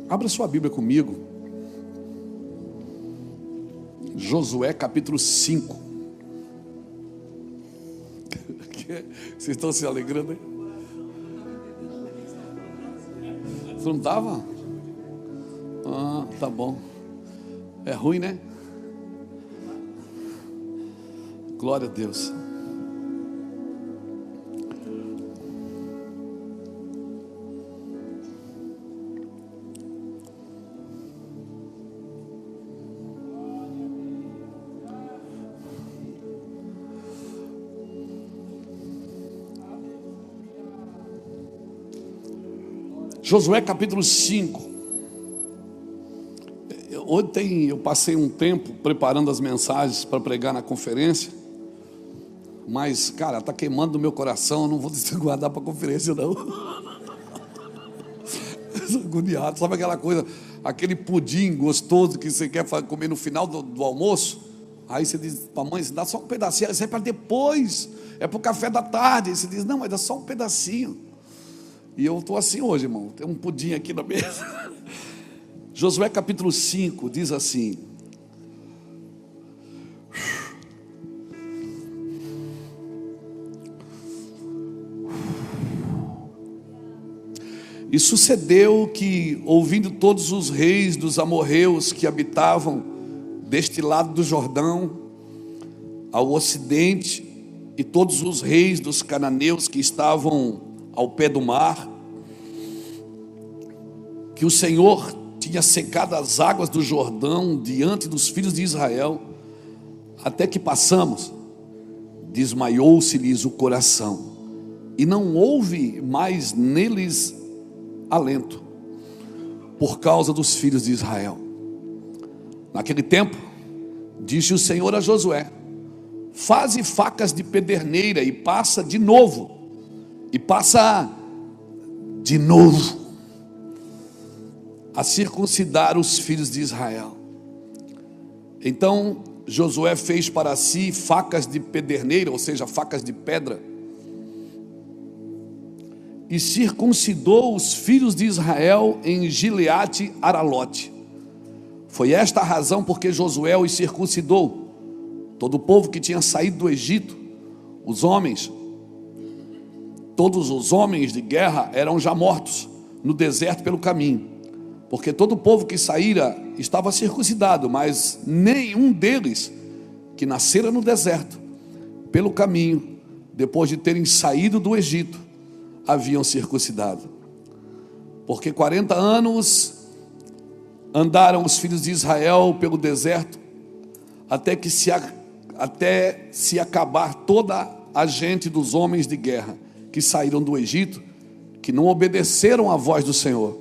Abra sua Bíblia comigo. Josué capítulo 5. Vocês estão se alegrando, hein? Você não estava? Ah, tá bom. É ruim, né? Glória a Deus. Josué capítulo 5. Ontem eu passei um tempo preparando as mensagens para pregar na conferência, mas, cara, está queimando no meu coração, eu não vou guardar para a conferência, não. Estou agoniado, sabe aquela coisa, aquele pudim gostoso que você quer comer no final do almoço? Aí você diz para a mãe, você dá só um pedacinho, isso é para depois, é para o café da tarde. Aí você diz, não, mas dá só um pedacinho. E eu estou assim hoje, irmão, tem um pudim aqui na mesa. Josué capítulo 5 diz assim: e sucedeu que, ouvindo todos os reis dos amorreus que habitavam deste lado do Jordão, ao ocidente, e todos os reis dos cananeus que estavam ao pé do mar, que o Senhor tinha secado as águas do Jordão diante dos filhos de Israel, até que passamos, desmaiou-se-lhes o coração, e não houve mais neles alento, por causa dos filhos de Israel. Naquele tempo, disse o Senhor a Josué: faze facas de pederneira e passa de novo, a circuncidar os filhos de Israel. Então Josué fez para si facas de pederneira, ou seja, facas de pedra, e circuncidou os filhos de Israel em Gileade Aralote. Foi esta a razão porque Josué os circuncidou. Todo o povo que tinha saído do Egito, todos os homens de guerra eram já mortos no deserto pelo caminho, porque todo o povo que saíra estava circuncidado, mas nenhum deles que nascera no deserto pelo caminho, depois de terem saído do Egito, haviam circuncidado. Porque 40 anos andaram os filhos de Israel pelo deserto, até se acabar toda a gente dos homens de guerra que saíram do Egito, que não obedeceram à voz do Senhor,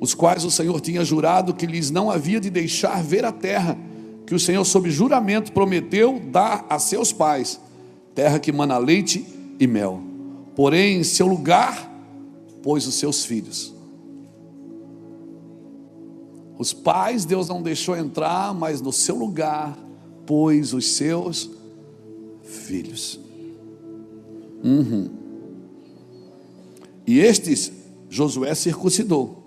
os quais o Senhor tinha jurado que lhes não havia de deixar ver a terra que o Senhor sob juramento prometeu dar a seus pais, terra que mana leite e mel. Porém, em seu lugar pôs os seus filhos. Os pais Deus não deixou entrar, mas no seu lugar pôs os seus filhos. E estes Josué circuncidou,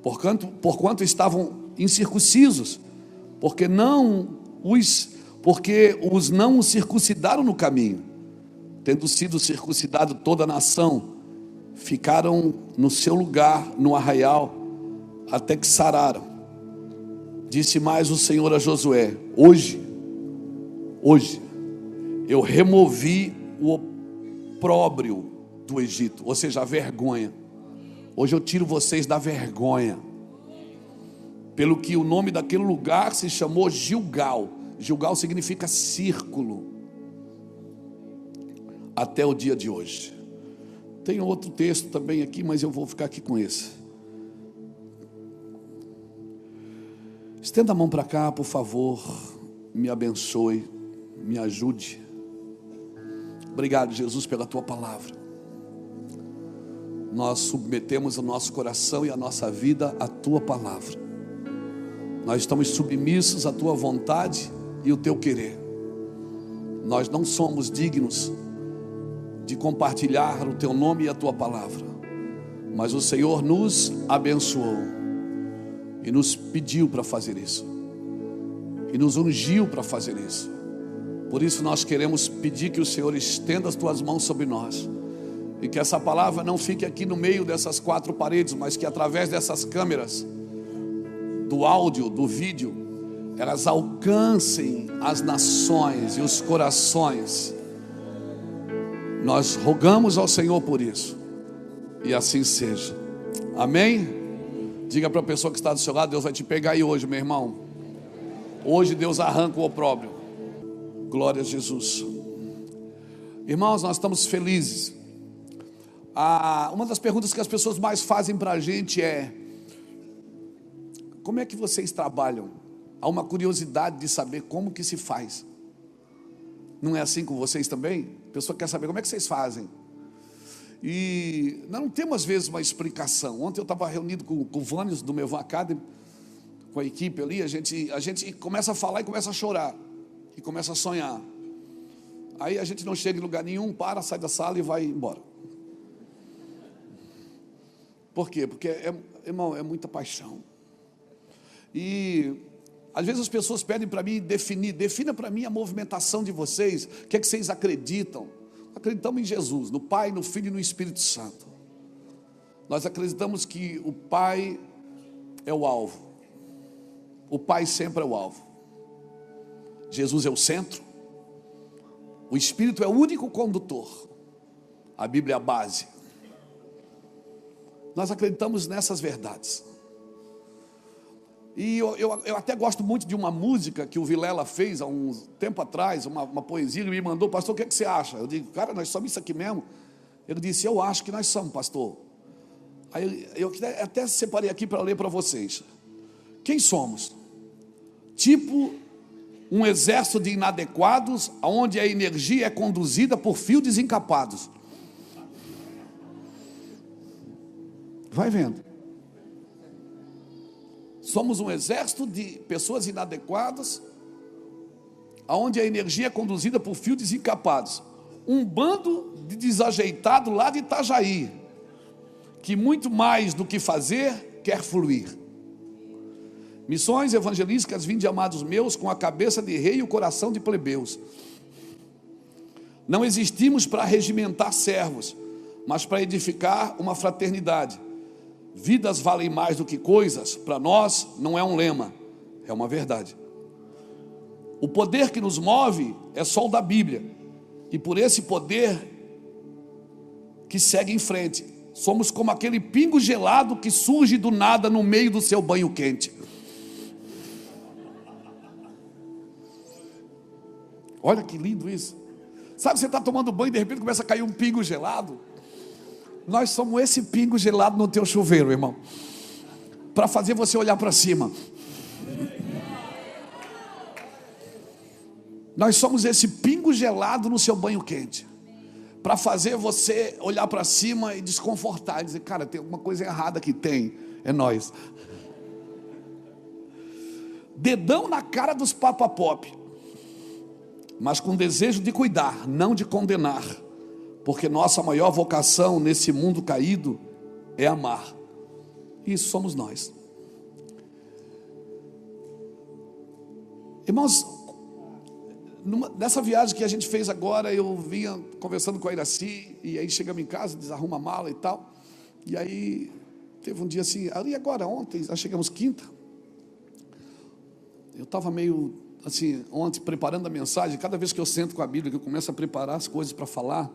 porquanto estavam incircuncisos, porque os não circuncidaram no caminho. Tendo sido circuncidado toda a nação, ficaram no seu lugar no arraial, até que sararam. Disse mais o Senhor a Josué: hoje eu removi o opróbrio do Egito, ou seja, a vergonha. Hoje eu tiro vocês da vergonha, pelo que o nome daquele lugar se chamou Gilgal. Gilgal significa círculo, até o dia de hoje. Tem outro texto também aqui, mas eu vou ficar aqui com esse. Estenda a mão para cá, por favor, me abençoe, me ajude. Obrigado, Jesus, pela tua palavra. Nós submetemos o nosso coração e a nossa vida à tua palavra. Nós estamos submissos à tua vontade e o teu querer. Nós não somos dignos de compartilhar o teu nome e a tua palavra, mas o Senhor nos abençoou e nos pediu para fazer isso, e nos ungiu para fazer isso. Por isso nós queremos pedir que o Senhor estenda as tuas mãos sobre nós, e que essa palavra não fique aqui no meio dessas quatro paredes, mas que através dessas câmeras, do áudio, do vídeo, elas alcancem as nações e os corações. Nós rogamos ao Senhor por isso, e assim seja. Amém? Diga para a pessoa que está do seu lado: Deus vai te pegar aí hoje, meu irmão. Hoje Deus arranca o opróbrio. Glória a Jesus. Irmãos, nós estamos felizes. Uma das perguntas que as pessoas mais fazem para a gente é: como é que vocês trabalham? Há uma curiosidade de saber como que se faz. Não é assim com vocês também? A pessoa quer saber como é que vocês fazem. E nós não temos às vezes uma explicação. Ontem eu estava reunido com o Vânios do Mevan Academy, com a equipe ali. A gente começa a falar e começa a chorar, e começa a sonhar. Aí a gente não chega em lugar nenhum, sai da sala e vai embora. Por quê? Porque, irmão, é muita paixão. E às vezes as pessoas pedem para mim defina para mim a movimentação de vocês. O que é que vocês acreditam? Acreditamos em Jesus, no Pai, no Filho e no Espírito Santo. Nós acreditamos que o Pai é o alvo. O Pai sempre é o alvo. Jesus é o centro. O Espírito é o único condutor. A Bíblia é a base. Nós acreditamos nessas verdades. E eu até gosto muito de uma música que o Vilela fez há um tempo atrás, uma poesia. Ele me mandou: pastor, o que é que você acha? Eu digo: cara, nós somos isso aqui mesmo. Ele disse: eu acho que nós somos, pastor. Aí eu até separei aqui para ler para vocês. Quem somos? Tipo um exército de inadequados, onde a energia é conduzida por fios desencapados. Vai vendo. Somos um exército de pessoas inadequadas, onde a energia é conduzida por fios desencapados. Um bando de desajeitado lá de Itajaí, que muito mais do que fazer, quer fluir. Missões evangelísticas, vinde amados meus, com a cabeça de rei e o coração de plebeus. Não existimos para regimentar servos, mas para edificar uma fraternidade. Vidas valem mais do que coisas, para nós não é um lema, é uma verdade. O poder que nos move é só o da Bíblia, e por esse poder que segue em frente, somos como aquele pingo gelado que surge do nada no meio do seu banho quente. Olha que lindo isso. Sabe, você está tomando banho e de repente começa a cair um pingo gelado. Nós somos esse pingo gelado no teu chuveiro, irmão, para fazer você olhar para cima. Nós somos esse pingo gelado no seu banho quente, para fazer você olhar para cima e desconfortar, e dizer: cara, tem alguma coisa errada aqui. É nós. Dedão na cara dos papapop, mas com desejo de cuidar, não de condenar. Porque nossa maior vocação nesse mundo caído é amar. Isso somos nós. Irmãos, nessa viagem que a gente fez agora, eu vinha conversando com a Iraci, e aí chegamos em casa, desarruma a mala e tal. E aí teve um dia assim, ali agora, ontem, nós chegamos quinta. Eu estava meio assim, ontem preparando a mensagem. Cada vez que eu sento com a Bíblia, que eu começo a preparar as coisas para falar,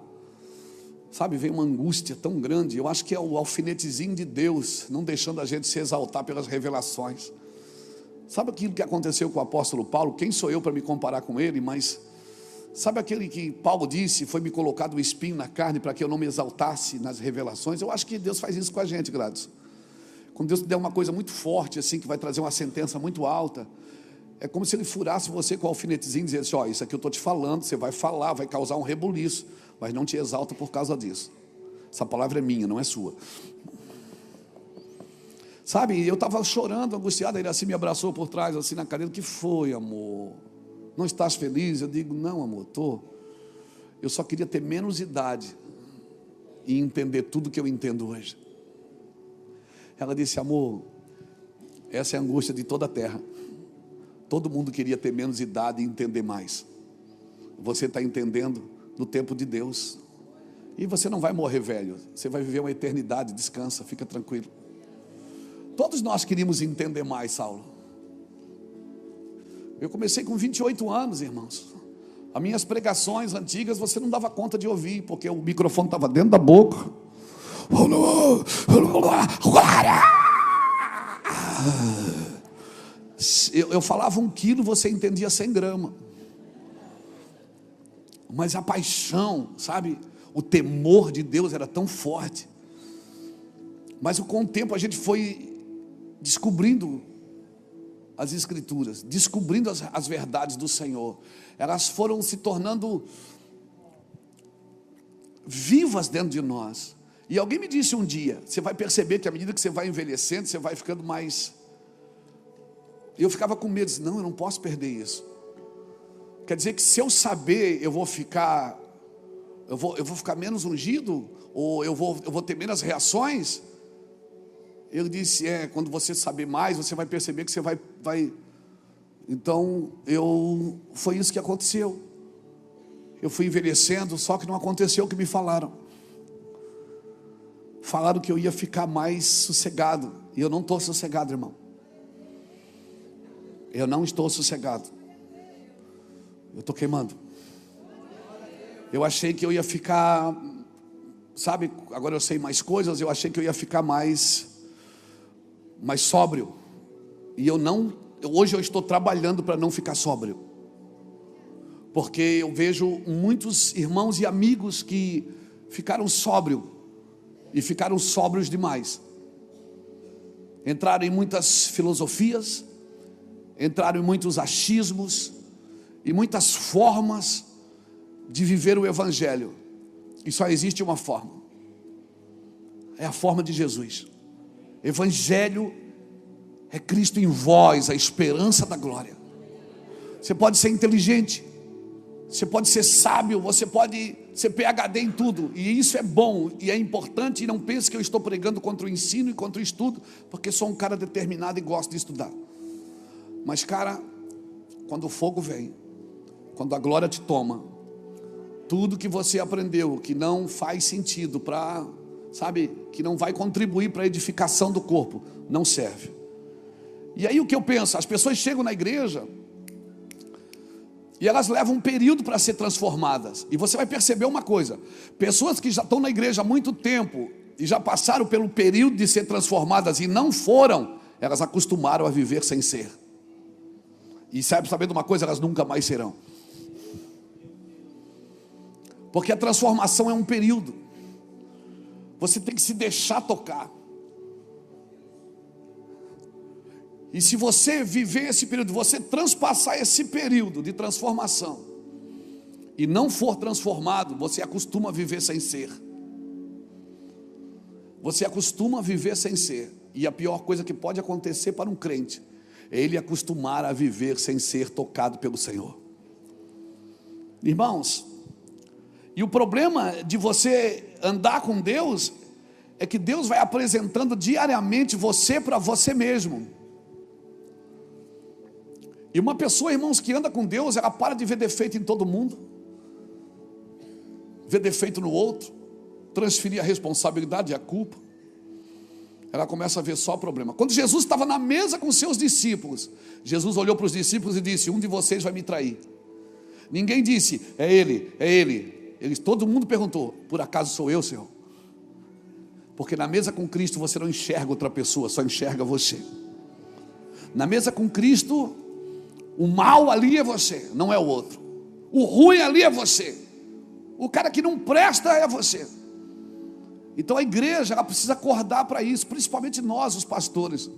sabe, vem uma angústia tão grande. Eu acho que é o alfinetezinho de Deus, não deixando a gente se exaltar pelas revelações. Sabe aquilo que aconteceu com o apóstolo Paulo? Quem sou eu para me comparar com ele? Mas sabe aquele que Paulo disse: foi me colocado um espinho na carne para que eu não me exaltasse nas revelações? Eu acho que Deus faz isso com a gente, Gladys. Quando Deus te der uma coisa muito forte assim, que vai trazer uma sentença muito alta, é como se ele furasse você com o alfinetezinho e dissesse: ó, isso aqui eu estou te falando, você vai falar, vai causar um rebuliço, mas não te exalta por causa disso. Essa palavra é minha, não é sua. Sabe, eu estava chorando, angustiado. Ele assim me abraçou por trás, assim na cadeira: o que foi, amor? Não estás feliz? Eu digo: não, amor, estou. Eu só queria ter menos idade e entender tudo que eu entendo hoje. Ela disse: amor, Essa é a angústia de toda a terra. Todo mundo queria ter menos idade e entender mais. Você está entendendo no tempo de Deus. E você não vai morrer velho. Você vai viver uma eternidade. Descansa, fica tranquilo. Todos nós queríamos entender mais, Saulo. Eu comecei com 28 anos, irmãos. As minhas pregações antigas você não dava conta de ouvir, porque o microfone estava dentro da boca. Eu falava 1 quilo, você entendia 100 gramas. Mas a paixão, sabe, o temor de Deus era tão forte. Mas com o tempo a gente foi descobrindo as Escrituras, descobrindo as verdades do Senhor. Elas foram se tornando vivas dentro de nós. E alguém me disse um dia: você vai perceber que à medida que você vai envelhecendo, você vai ficando mais... E eu ficava com medo, não, eu não posso perder isso. Quer dizer que se eu saber, eu vou ficar menos ungido? Ou eu vou ter menos reações? Ele disse, quando você saber mais, você vai perceber que você vai... Então, foi isso que aconteceu. Eu fui envelhecendo, só que não aconteceu o que me falaram. Falaram que eu ia ficar mais sossegado. E eu não estou sossegado, irmão. Eu não estou sossegado. Eu estou queimando. Eu achei que eu ia ficar... Sabe, agora eu sei mais coisas. Eu achei que eu ia ficar mais sóbrio. E hoje eu estou trabalhando para não ficar sóbrio. Porque eu vejo muitos irmãos e amigos que ficaram sóbrios. E ficaram sóbrios demais. Entraram em muitas filosofias. Entraram em muitos achismos. E muitas formas de viver o Evangelho. E só existe uma forma. É a forma de Jesus. Evangelho é Cristo em vós, a esperança da glória. Você pode ser inteligente, você pode ser sábio, você pode ser PhD em tudo, e isso é bom e é importante. E não pense que eu estou pregando contra o ensino e contra o estudo, porque sou um cara determinado e gosto de estudar. Mas cara, quando o fogo vem, quando a glória te toma, tudo que você aprendeu que não faz sentido que não vai contribuir para a edificação do corpo, não serve. E aí o que eu penso? As pessoas chegam na igreja e elas levam um período para ser transformadas. E você vai perceber uma coisa: pessoas que já estão na igreja há muito tempo e já passaram pelo período de ser transformadas e não foram, elas acostumaram a viver sem ser. E sabendo uma coisa, elas nunca mais serão. Porque a transformação é um período. Você tem que se deixar tocar. E se você viver esse período, você transpassar esse período de transformação e não for transformado, você acostuma a viver sem ser. Você acostuma a viver sem ser. E a pior coisa que pode acontecer para um crente é ele acostumar a viver sem ser tocado pelo Senhor. Irmãos, e o problema de você andar com Deus é que Deus vai apresentando diariamente você para você mesmo. E uma pessoa, irmãos, que anda com Deus, ela para de ver defeito em todo mundo, ver defeito no outro, transferir a responsabilidade e a culpa. Ela começa a ver só problema. Quando Jesus estava na mesa com seus discípulos, Jesus olhou para os discípulos e disse: um de vocês vai me trair. Ninguém disse, é ele, é ele. Todo mundo perguntou: por acaso sou eu, Senhor? Porque na mesa com Cristo você não enxerga outra pessoa, só enxerga você. Na mesa com Cristo, o mal ali é você, não é o outro. O ruim ali é você. O cara que não presta é você. Então a igreja, ela precisa acordar para isso, principalmente nós, os pastores.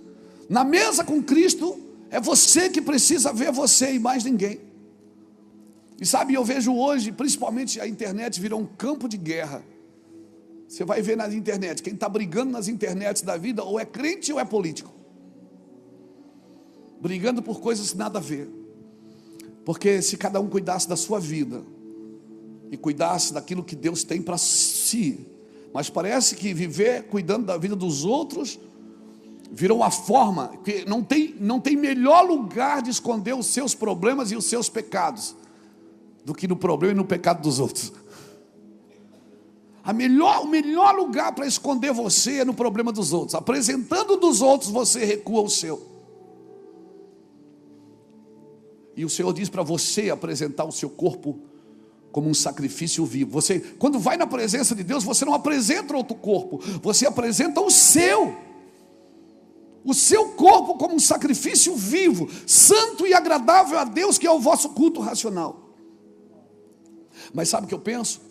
Na mesa com Cristo, é você que precisa ver você e mais ninguém. E sabe, eu vejo hoje, principalmente a internet virou um campo de guerra. Você vai ver na internet, quem está brigando nas internets da vida, ou é crente ou é político. Brigando por coisas nada a ver. Porque se cada um cuidasse da sua vida e cuidasse daquilo que Deus tem para si, mas parece que viver cuidando da vida dos outros Virou uma forma que não tem melhor lugar de esconder os seus problemas e os seus pecados do que no problema e no pecado dos outros. O melhor lugar para esconder você é no problema dos outros. Apresentando dos outros, você recua o seu. E o Senhor diz para você apresentar o seu corpo como um sacrifício vivo. Você, quando vai na presença de Deus, você não apresenta outro corpo, você apresenta o seu corpo como um sacrifício vivo, santo e agradável a Deus, que é o vosso culto racional. Mas sabe o que eu penso?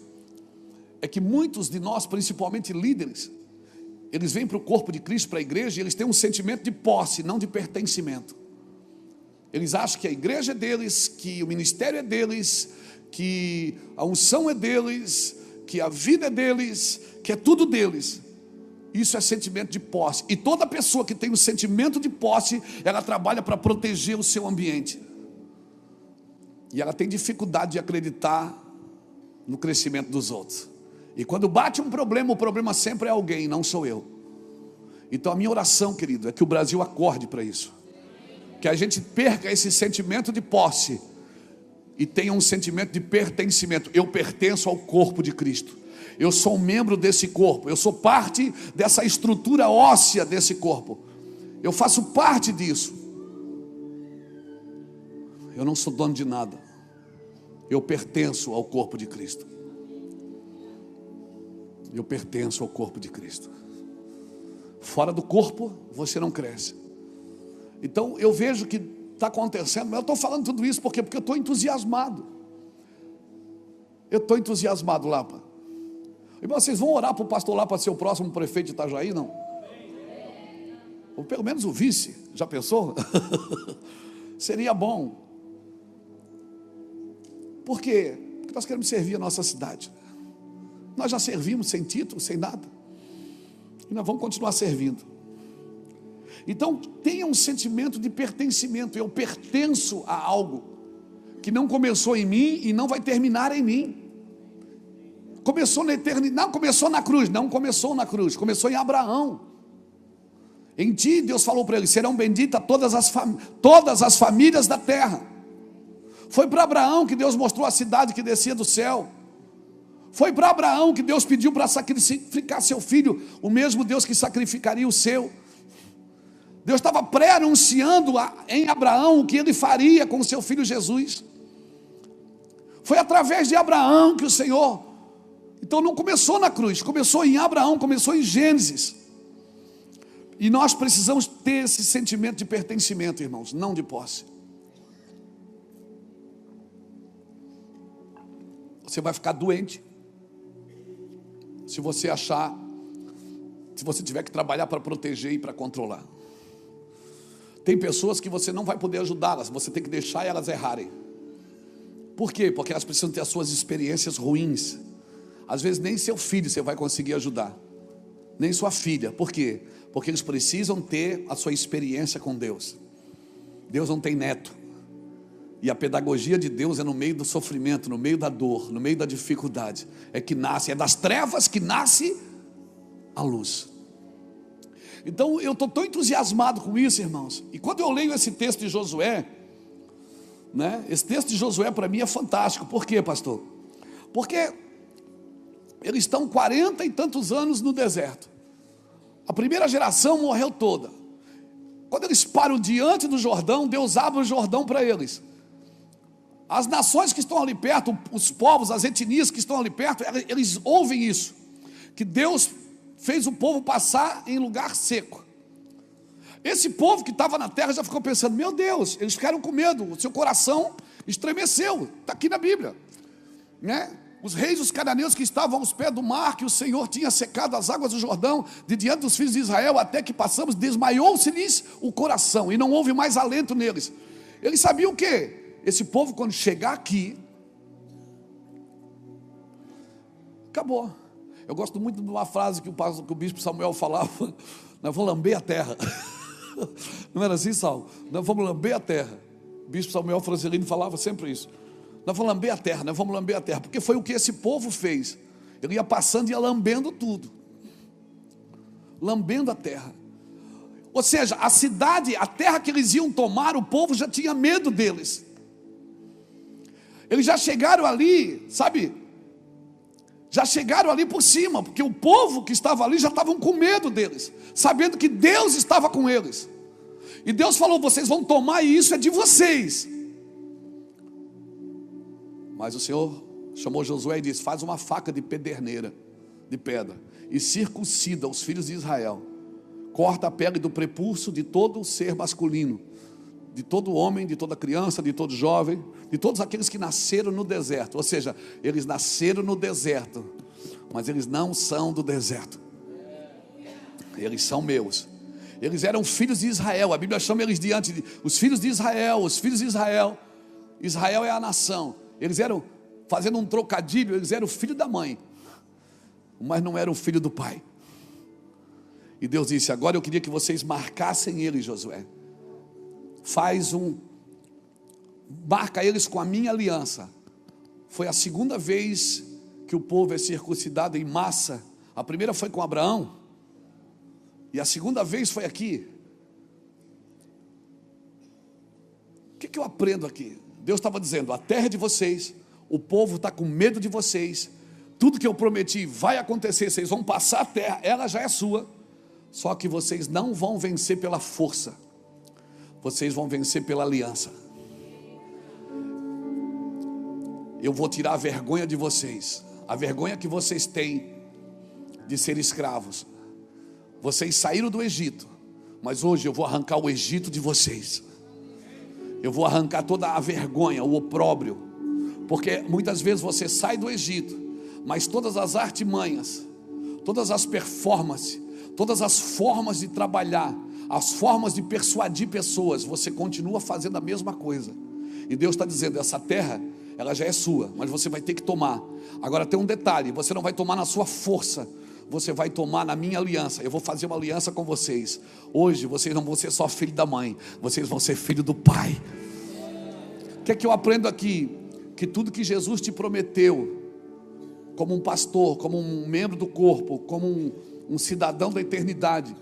É que muitos de nós, principalmente líderes, eles vêm para o corpo de Cristo, para a igreja, e eles têm um sentimento de posse, não de pertencimento. Eles acham que a igreja é deles, que o ministério é deles, que a unção é deles, que a vida é deles, que é tudo deles. Isso é sentimento de posse. E toda pessoa que tem um sentimento de posse, ela trabalha para proteger o seu ambiente. E ela tem dificuldade de acreditar no crescimento dos outros. E quando bate um problema, o problema sempre é alguém, não sou eu. Então a minha oração, querido, é que o Brasil acorde para isso. Que a gente perca esse sentimento de posse e tenha um sentimento de pertencimento. Eu pertenço ao corpo de Cristo. Eu sou um membro desse corpo. Eu sou parte dessa estrutura óssea desse corpo. Eu faço parte disso. Eu não sou dono de nada. Eu pertenço ao corpo de Cristo. Eu pertenço ao corpo de Cristo. Fora do corpo, você não cresce. Então eu vejo que está acontecendo, mas eu estou falando tudo isso porque eu estou entusiasmado. Eu estou entusiasmado, Lapa. Irmão, vocês vão orar para o pastor Lapa ser o próximo prefeito de Itajaí, não? Ou pelo menos o vice, já pensou? Seria bom. Por quê? Porque nós queremos servir a nossa cidade. Nós já servimos sem título, sem nada. E nós vamos continuar servindo. Então tenha um sentimento de pertencimento. Eu pertenço a algo que não começou em mim e não vai terminar em mim. Começou na eternidade, não começou na cruz, não começou na cruz, começou em Abraão. Em ti Deus falou para ele: serão benditas todas as famílias da terra. Foi para Abraão que Deus mostrou a cidade que descia do céu. Foi para Abraão que Deus pediu para sacrificar seu filho, o mesmo Deus que sacrificaria o seu. Deus estava pré-anunciando em Abraão o que ele faria com o seu filho Jesus. Foi através de Abraão que o Senhor... Então não começou na cruz, começou em Abraão, começou em Gênesis. E nós precisamos ter esse sentimento de pertencimento, irmãos, não de posse. Você vai ficar doente se você tiver que trabalhar para proteger e para controlar. Tem pessoas que você não vai poder ajudá-las, você tem que deixar elas errarem. Por quê? Porque elas precisam ter as suas experiências ruins. Às vezes nem seu filho você vai conseguir ajudar, nem sua filha. Por quê? Porque eles precisam ter a sua experiência com Deus. Deus não tem neto. E a pedagogia de Deus é no meio do sofrimento, no meio da dor, no meio da dificuldade. É das trevas que nasce a luz. Então eu estou tão entusiasmado com isso, irmãos. E quando eu leio esse texto de Josué, né? Esse texto de Josué para mim é fantástico. Por quê, pastor? Porque eles estão 40 e tantos anos no deserto. A primeira geração morreu toda. Quando eles param diante do Jordão, Deus abre o Jordão para eles. As nações que estão ali perto, os povos, as etnias que estão ali perto, eles ouvem isso, que Deus fez o povo passar em lugar seco. Esse povo que estava na terra já ficou pensando: meu Deus, eles ficaram com medo, o seu coração estremeceu. Está aqui na Bíblia, né? Os reis dos cananeus que estavam aos pés do mar, que o Senhor tinha secado as águas do Jordão de diante dos filhos de Israel, até que passamos, desmaiou-se-lhes o coração, e não houve mais alento neles. Eles sabiam o quê? Esse povo, quando chegar aqui, acabou. Eu gosto muito de uma frase que o bispo Samuel falava: nós vamos lamber a terra. Não era assim, Saulo? Nós vamos lamber a terra. O bispo Samuel Francelino falava sempre isso: nós vamos lamber a terra, nós vamos lamber a terra. Porque foi o que esse povo fez. Ele ia passando e ia lambendo tudo, lambendo a terra. Ou seja, a cidade, a terra que eles iam tomar, o povo já tinha medo deles. Eles já chegaram ali, sabe? Já chegaram ali por cima, porque o povo que estava ali já estavam com medo deles, sabendo que Deus estava com eles. E Deus falou: vocês vão tomar e isso é de vocês. Mas o Senhor chamou Josué e disse: faz uma faca de pederneira, de pedra, e circuncida os filhos de Israel. Corta a pele do prepúcio de todo ser masculino, de todo homem, de toda criança, de todo jovem, de todos aqueles que nasceram no deserto. Ou seja, eles nasceram no deserto, mas eles não são do deserto. Eles são meus. Eles eram filhos de Israel. A Bíblia chama eles diante de os filhos de Israel, os filhos de Israel. Israel é a nação. Eles eram, fazendo um trocadilho, eles eram filho da mãe, mas não eram filho do pai. E Deus disse: agora eu queria que vocês marcassem eles, Josué. Marca eles com a minha aliança. Foi a segunda vez que o povo é circuncidado em massa. A primeira foi com Abraão, e a segunda vez foi aqui. O que eu aprendo aqui? Deus estava dizendo: a terra é de vocês, o povo está com medo de vocês, tudo que eu prometi vai acontecer, vocês vão passar a terra, ela já é sua. Só que vocês não vão vencer pela força, vocês vão vencer pela aliança. Eu vou tirar a vergonha de vocês, a vergonha que vocês têm de ser escravos. Vocês saíram do Egito, mas hoje eu vou arrancar o Egito de vocês. Eu vou arrancar toda a vergonha, o opróbrio. Porque muitas vezes você sai do Egito, mas todas as artimanhas, todas as performances, todas as formas de trabalhar, as formas de persuadir pessoas, você continua fazendo a mesma coisa. E Deus está dizendo: essa terra, ela já é sua, mas você vai ter que tomar. Agora tem um detalhe: você não vai tomar na sua força, você vai tomar na minha aliança. Eu vou fazer uma aliança com vocês. Hoje vocês não vão ser só filho da mãe, vocês vão ser filho do pai. O que é que eu aprendo aqui? Que tudo que Jesus te prometeu, como um pastor, como um membro do corpo, como um cidadão da eternidade,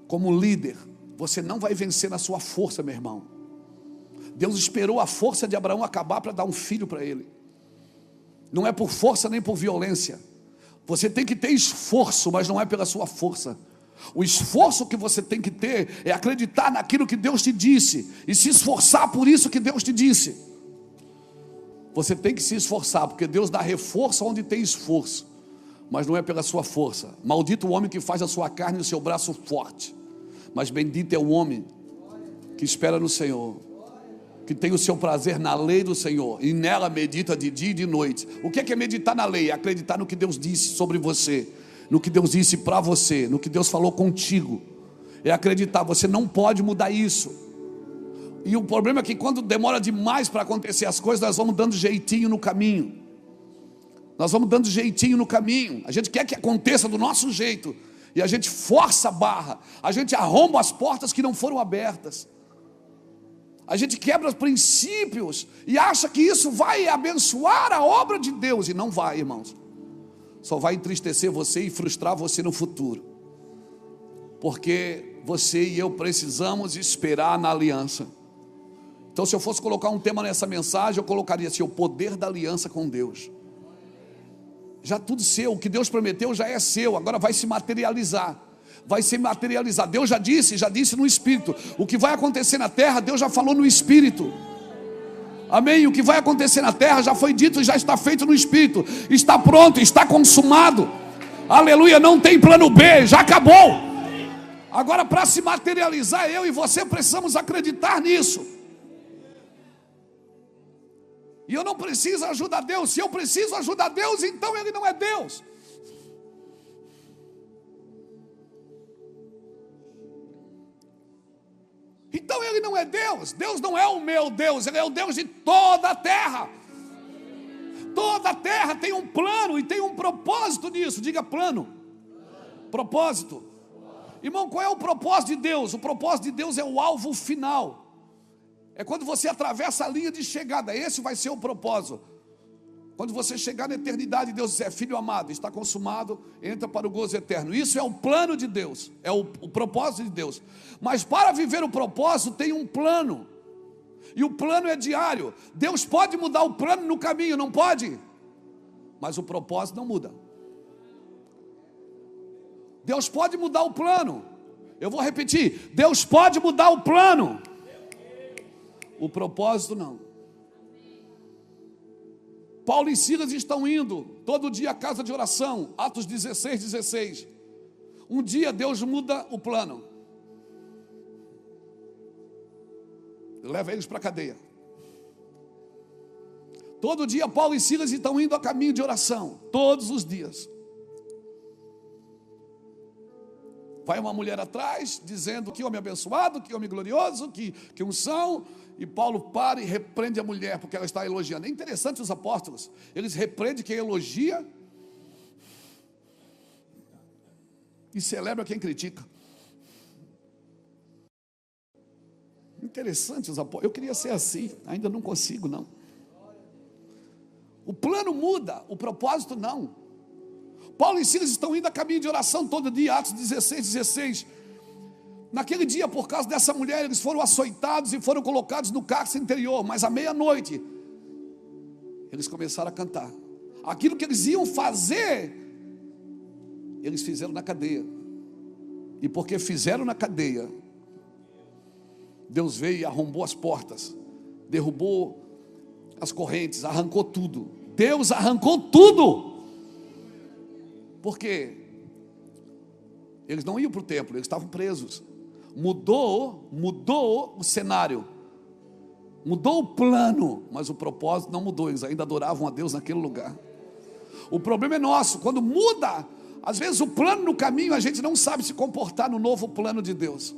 como líder, você não vai vencer na sua força, meu irmão. Deus esperou a força de Abraão acabar para dar um filho para ele. Não é por força nem por violência. Você tem que ter esforço, mas não é pela sua força. O esforço que você tem que ter é acreditar naquilo que Deus te disse e se esforçar por isso que Deus te disse. Você tem que se esforçar, porque Deus dá reforço onde tem esforço, mas não é pela sua força. Maldito o homem que faz a sua carne e o seu braço forte, mas bendito é o homem que espera no Senhor, que tem o seu prazer na lei do Senhor, e nela medita de dia e de noite. O que é meditar na lei? É acreditar no que Deus disse sobre você, no que Deus disse para você, no que Deus falou contigo. É acreditar, você não pode mudar isso. E o problema é que quando demora demais para acontecer as coisas, nós vamos dando jeitinho no caminho. Nós vamos dando jeitinho no caminho. A gente quer que aconteça do nosso jeito, e a gente força a barra, a gente arromba as portas que não foram abertas, a gente quebra os princípios e acha que isso vai abençoar a obra de Deus, e não vai, irmãos. Só vai entristecer você e frustrar você no futuro, porque você e eu precisamos esperar na aliança. Então, se eu fosse colocar um tema nessa mensagem, eu colocaria assim: o poder da aliança com Deus. Já tudo seu, o que Deus prometeu já é seu, agora vai se materializar. Vai se materializar. Deus já disse no Espírito. O que vai acontecer na terra, Deus já falou no Espírito. Amém? O que vai acontecer na terra já foi dito e já está feito no Espírito. Está pronto, está consumado. Aleluia, não tem plano B, já acabou. Agora, para se materializar, eu e você precisamos acreditar nisso. E eu não preciso ajudar Deus. Se eu preciso ajudar Deus, então Ele não é Deus. Então Ele não é Deus. Deus não é o meu Deus, Ele é o Deus de toda a terra. Toda a terra tem um plano e tem um propósito nisso. Diga plano. Propósito. Irmão, qual é o propósito de Deus? O propósito de Deus é o alvo final. É quando você atravessa a linha de chegada. Esse vai ser o propósito. Quando você chegar na eternidade, Deus disser: filho amado, está consumado, entra para o gozo eterno. Isso é o plano de Deus, é o propósito de Deus. Mas para viver o propósito tem um plano, e o plano é diário. Deus pode mudar o plano no caminho, não pode? Mas o propósito não muda. Deus pode mudar o plano. Eu vou repetir: Deus pode mudar o plano, o propósito não. Paulo e Silas estão indo todo dia à casa de oração, Atos 16:16. Um dia Deus muda o plano, leva eles para a cadeia. Todo dia Paulo e Silas estão indo a caminho de oração, todos os dias. Vai uma mulher atrás, dizendo: que homem abençoado, que homem glorioso, que unção. E Paulo para e repreende a mulher, porque ela está elogiando. É interessante os apóstolos, eles repreendem quem elogia e celebra quem critica. Interessante os apóstolos. Eu queria ser assim, ainda não consigo não. O plano muda, o propósito não. Paulo e Silas estão indo a caminho de oração todo dia, Atos 16:16. Naquele dia, por causa dessa mulher, eles foram açoitados e foram colocados no cárcere interior. Mas à meia-noite, eles começaram a cantar. Aquilo que eles iam fazer, eles fizeram na cadeia. E porque fizeram na cadeia, Deus veio e arrombou as portas, derrubou as correntes, arrancou tudo. Deus arrancou tudo. Por quê? Eles não iam para o templo, eles estavam presos. Mudou o cenário, mudou o plano, mas o propósito não mudou. Eles ainda adoravam a Deus naquele lugar. O problema é nosso, quando muda, às vezes o plano no caminho, a gente não sabe se comportar no novo plano de Deus,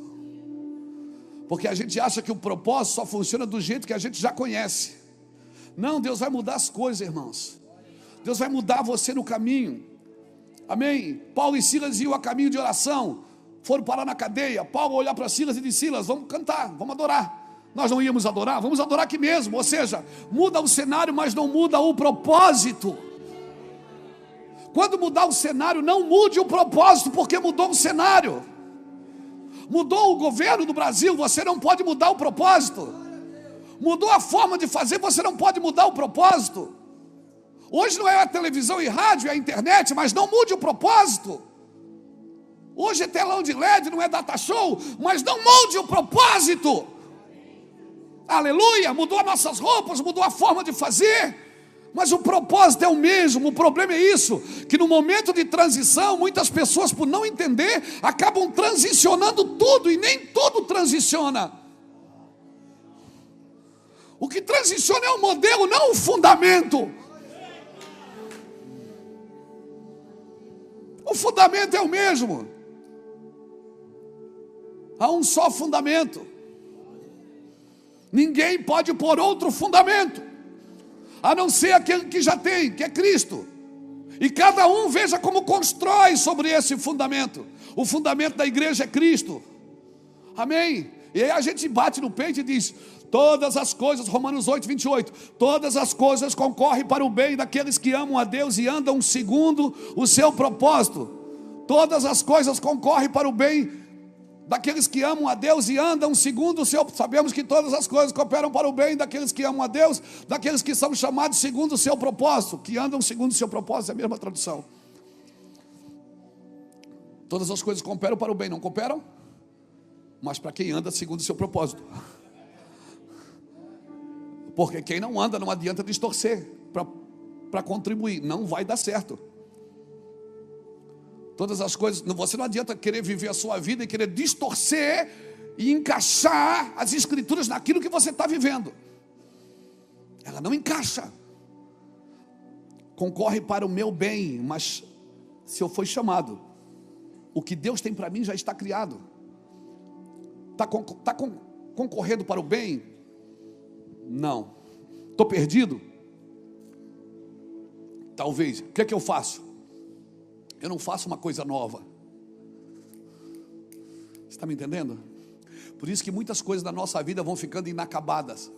porque a gente acha que o propósito só funciona do jeito que a gente já conhece. Não, Deus vai mudar as coisas, irmãos. Deus vai mudar você no caminho. Amém? Paulo e Silas iam a caminho de oração, foram parar na cadeia. Paulo olhar para Silas e disse: Silas, vamos cantar, vamos adorar. Nós não íamos adorar, vamos adorar aqui mesmo. Ou seja, muda o cenário, mas não muda o propósito. Quando mudar o cenário, não mude o propósito, porque mudou o cenário. Mudou o governo do Brasil, você não pode mudar o propósito. Mudou a forma de fazer, você não pode mudar o propósito. Hoje não é a televisão e rádio, é a internet, mas não mude o propósito. Hoje é telão de LED, não é data show, mas não mude o propósito. Aleluia, mudou as nossas roupas, mudou a forma de fazer, mas o propósito é o mesmo. O problema é isso, que no momento de transição, muitas pessoas, por não entender, acabam transicionando tudo, e nem tudo transiciona. O que transiciona é o modelo, não o fundamento. O fundamento é o mesmo. Há um só fundamento. Ninguém pode pôr outro fundamento, a não ser aquele que já tem, que é Cristo. E cada um veja como constrói sobre esse fundamento. O fundamento da igreja é Cristo. Amém? E aí a gente bate no peito e diz: todas as coisas, Romanos 8:28, todas as coisas concorrem para o bem daqueles que amam a Deus e andam segundo o seu propósito. Todas as coisas concorrem para o bem daqueles que amam a Deus e andam segundo o seu. Sabemos que todas as coisas cooperam para o bem daqueles que amam a Deus, daqueles que são chamados segundo o seu propósito. Que andam segundo o seu propósito, é a mesma tradução. Todas as coisas cooperam para o bem, não cooperam? Mas para quem anda segundo o seu propósito. Porque quem não anda, não adianta distorcer para contribuir, não vai dar certo. Todas as coisas, você não adianta querer viver a sua vida e querer distorcer e encaixar as escrituras naquilo que você está vivendo. Ela não encaixa. Concorre para o meu bem, mas se eu for chamado, o que Deus tem para mim já está criado. Está concorrendo para o bem? Não. Estou perdido? Talvez. O que é que eu faço? Eu não faço uma coisa nova. Você está me entendendo? Por isso que muitas coisas da nossa vida vão ficando inacabadas,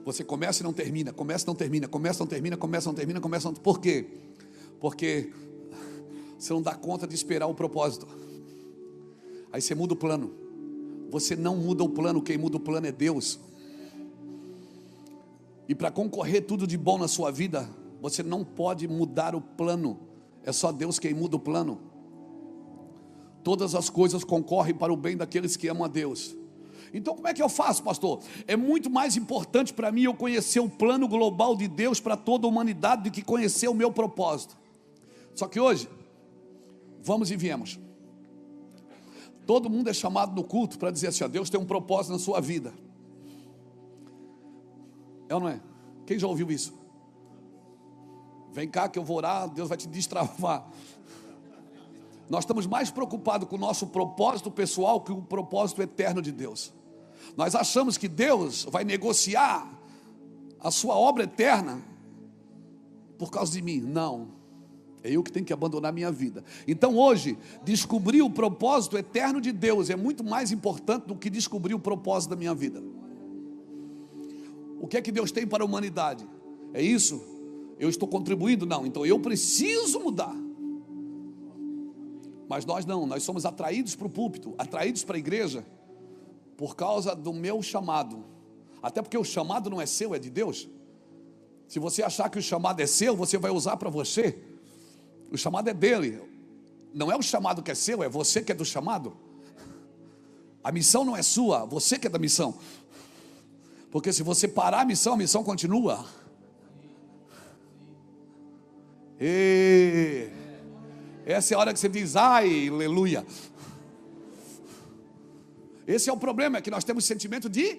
Você começa e não termina, começa e não termina, começa e não termina, começa e não termina, começa e não... Por quê? Porque você não dá conta de esperar o propósito. Aí você muda o plano. Você não muda o plano, quem muda o plano é Deus. E para concorrer tudo de bom na sua vida, você não pode mudar o plano. É só Deus quem muda o plano. Todas as coisas concorrem para o bem daqueles que amam a Deus. Então como é que eu faço, pastor? É muito mais importante para mim eu conhecer o plano global de Deus para toda a humanidade do que conhecer o meu propósito. Só que hoje, vamos e viemos. Todo mundo é chamado no culto para dizer assim, ó, Deus tem um propósito na sua vida. É ou não é? Quem já ouviu isso? Vem cá que eu vou orar, Deus vai te destravar. Nós estamos mais preocupados com o nosso propósito pessoal que o propósito eterno de Deus. Nós achamos que Deus vai negociar a sua obra eterna por causa de mim. Não, é eu que tenho que abandonar minha vida. Então hoje, descobrir o propósito eterno de Deus é muito mais importante do que descobrir o propósito da minha vida. O que é que Deus tem para a humanidade? É isso? Eu estou contribuindo? Não, então eu preciso mudar. Mas nós não, nós somos atraídos para o púlpito, atraídos para a igreja, por causa do meu chamado. Até porque o chamado não é seu, é de Deus. Se você achar que o chamado é seu, você vai usar para você. O chamado é dele. Não é o chamado que é seu, é você que é do chamado. A missão não é sua, você que é da missão. Porque se você parar a missão continua. E essa é a hora que você diz, ai, aleluia. Esse é o problema, é que nós temos sentimento de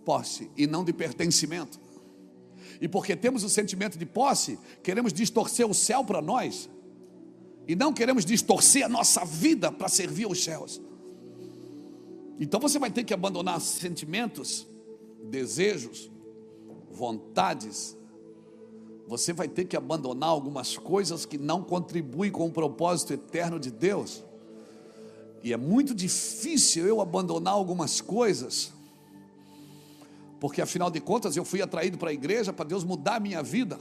posse e não de pertencimento. E porque temos o sentimento de posse, queremos distorcer o céu para nós. E não queremos distorcer a nossa vida para servir aos céus. Então você vai ter que abandonar sentimentos, desejos, vontades. Você vai ter que abandonar algumas coisas que não contribuem com o propósito eterno de Deus. E é muito difícil eu abandonar algumas coisas, porque afinal de contas eu fui atraído para a igreja para Deus mudar a minha vida.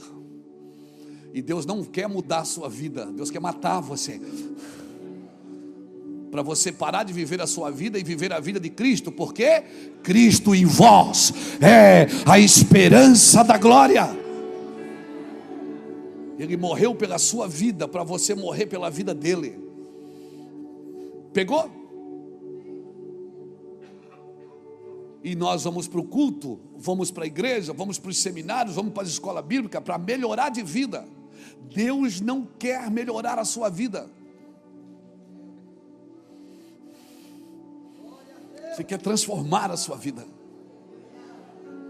E Deus não quer mudar a sua vida, Deus quer matar você. Para você parar de viver a sua vida e viver a vida de Cristo, porque Cristo em vós é a esperança da glória. Ele morreu pela sua vida, para você morrer pela vida dele. Pegou? E nós vamos para o culto, vamos para a igreja, vamos para os seminários, vamos para a escola bíblica para melhorar de vida. Deus não quer melhorar a sua vida. Você quer transformar a sua vida.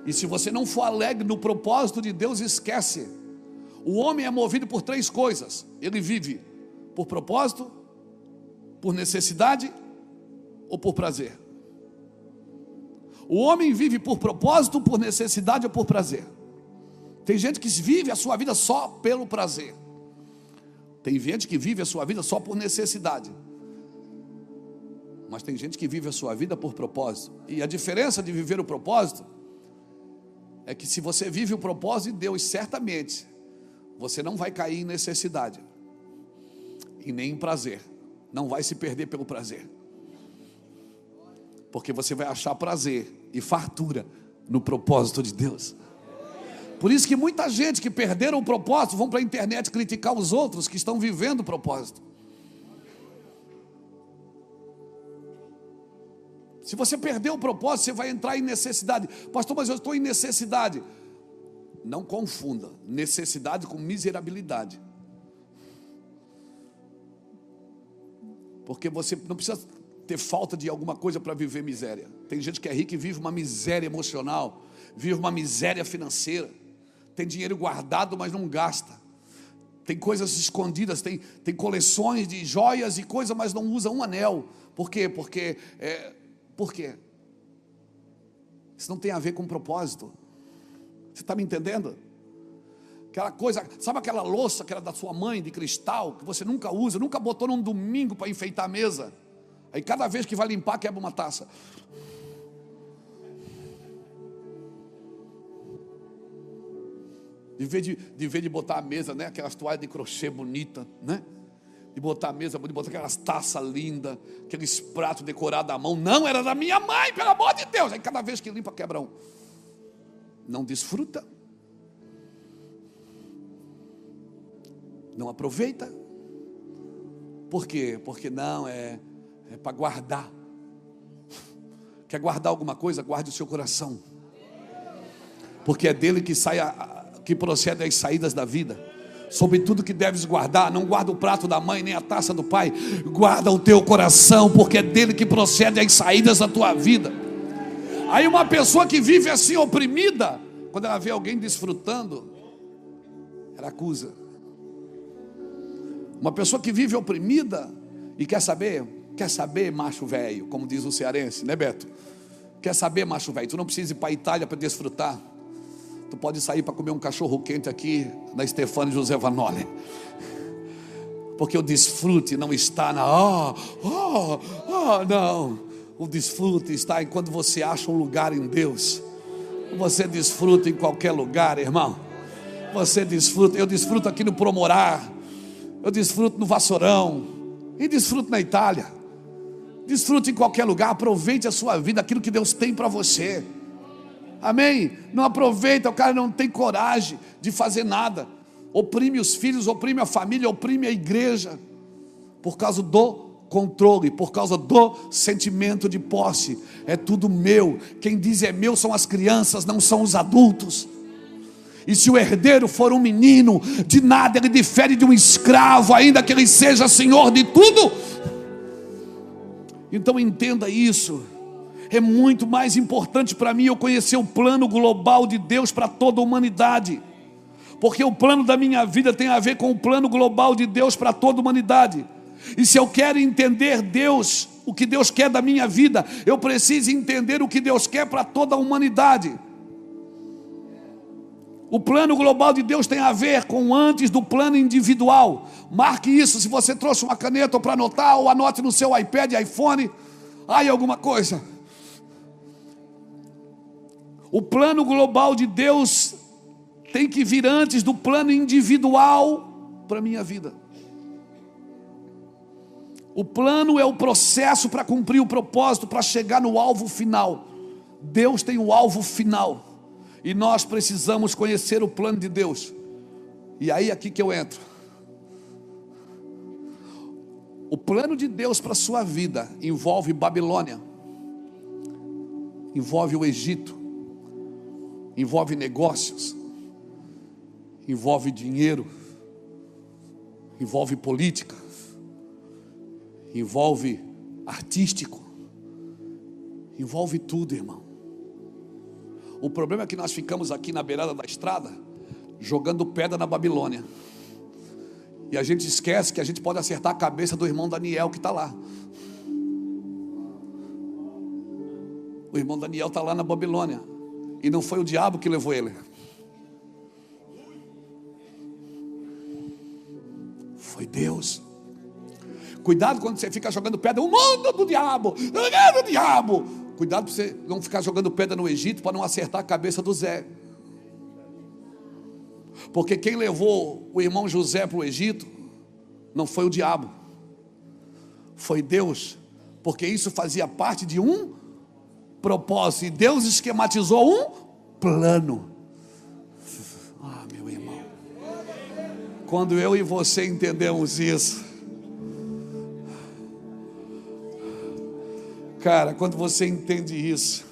E se você não for alegre no propósito de Deus, esquece. O homem é movido por três coisas. Ele vive por propósito, por necessidade ou por prazer. O homem vive por propósito, por necessidade ou por prazer. Tem gente que vive a sua vida só pelo prazer. Tem gente que vive a sua vida só por necessidade. Mas tem gente que vive a sua vida por propósito. E a diferença de viver o propósito é que se você vive o propósito de Deus, certamente você não vai cair em necessidade e nem em prazer. Não vai se perder pelo prazer, porque você vai achar prazer e fartura no propósito de Deus. Por isso que muita gente que perderam o propósito vão para a internet criticar os outros que estão vivendo o propósito. Se você perder o propósito, você vai entrar em necessidade. Pastor, mas eu estou em necessidade. Não confunda necessidade com miserabilidade. Porque você não precisa ter falta de alguma coisa para viver miséria. Tem gente que é rica e vive uma miséria emocional, vive uma miséria financeira. Tem dinheiro guardado, mas não gasta. Tem coisas escondidas, tem coleções de joias e coisas, mas não usa um anel. Por quê? Por quê? Isso não tem a ver com propósito. Você está me entendendo? Aquela coisa, sabe aquela louça que era da sua mãe, de cristal, que você nunca usa, nunca botou num domingo para enfeitar a mesa. Aí cada vez que vai limpar, quebra uma taça. De vez de botar a mesa, né? Aquelas toalhas de crochê bonita, né? De botar a mesa, de botar aquelas taças lindas, aqueles pratos decorados à mão. Não, era da minha mãe, pelo amor de Deus. Aí cada vez que limpa, quebra um. Não desfruta. Não aproveita. Por quê? Porque não, é para guardar. Quer guardar alguma coisa? Guarde o seu coração. Porque é dele que procede as saídas da vida. Sobre tudo que deves guardar, não guarda o prato da mãe, nem a taça do pai. Guarda o teu coração, porque é dele que procede as saídas da tua vida. Aí uma pessoa que vive assim oprimida, quando ela vê alguém desfrutando, ela acusa. Uma pessoa que vive oprimida e quer saber macho velho, como diz o cearense, né, Beto? Quer saber, macho velho, tu não precisa ir para a Itália para desfrutar. Tu pode sair para comer um cachorro quente aqui na Stefano José Vanoli. Porque o desfrute não está na não. O desfrute está em quando você acha um lugar em Deus. Você desfruta em qualquer lugar, irmão. Você desfruta. Eu desfruto aqui no Promorar. Eu desfruto no Vassourão. E desfruto na Itália. Desfrute em qualquer lugar. Aproveite a sua vida, aquilo que Deus tem para você. Amém? Não aproveita, o cara não tem coragem de fazer nada. Oprime os filhos, oprime a família, oprime a igreja. Por causa do controle, por causa do sentimento de posse. É tudo meu. Quem diz é meu são as crianças, não são os adultos. E se o herdeiro for um menino, de nada ele difere de um escravo, ainda que ele seja senhor de tudo. Então entenda isso. É muito mais importante para mim eu conhecer o plano global de Deus para toda a humanidade. Porque o plano da minha vida tem a ver com o plano global de Deus para toda a humanidade. E se eu quero entender Deus, o que Deus quer da minha vida, eu preciso entender o que Deus quer para toda a humanidade. O plano global de Deus tem a ver com antes do plano individual. Marque isso, se você trouxe uma caneta para anotar, ou anote no seu iPad, iPhone, aí alguma coisa. O plano global de Deus tem que vir antes do plano individual para a minha vida. O plano é o processo para cumprir o propósito, para chegar no alvo final. Deus tem o alvo final. E nós precisamos conhecer o plano de Deus. E aí aqui que eu entro. O plano de Deus para a sua vida envolve Babilônia. Envolve o Egito. Envolve negócios. Envolve dinheiro. Envolve política. Envolve artístico. Envolve tudo, irmão. O problema é que nós ficamos aqui na beirada da estrada jogando pedra na Babilônia. E a gente esquece que a gente pode acertar a cabeça do irmão Daniel que está lá. O irmão Daniel está lá na Babilônia. E não foi o diabo que levou ele. Foi Deus. Cuidado quando você fica jogando pedra. O mundo do diabo. O diabo. Cuidado para você não ficar jogando pedra no Egito para não acertar a cabeça do Zé. Porque quem levou o irmão José para o Egito não foi o diabo. Foi Deus. Porque isso fazia parte de um propósito. E Deus esquematizou um plano. Ah, meu irmão. Quando eu e você entendemos isso, cara, quando você entende isso,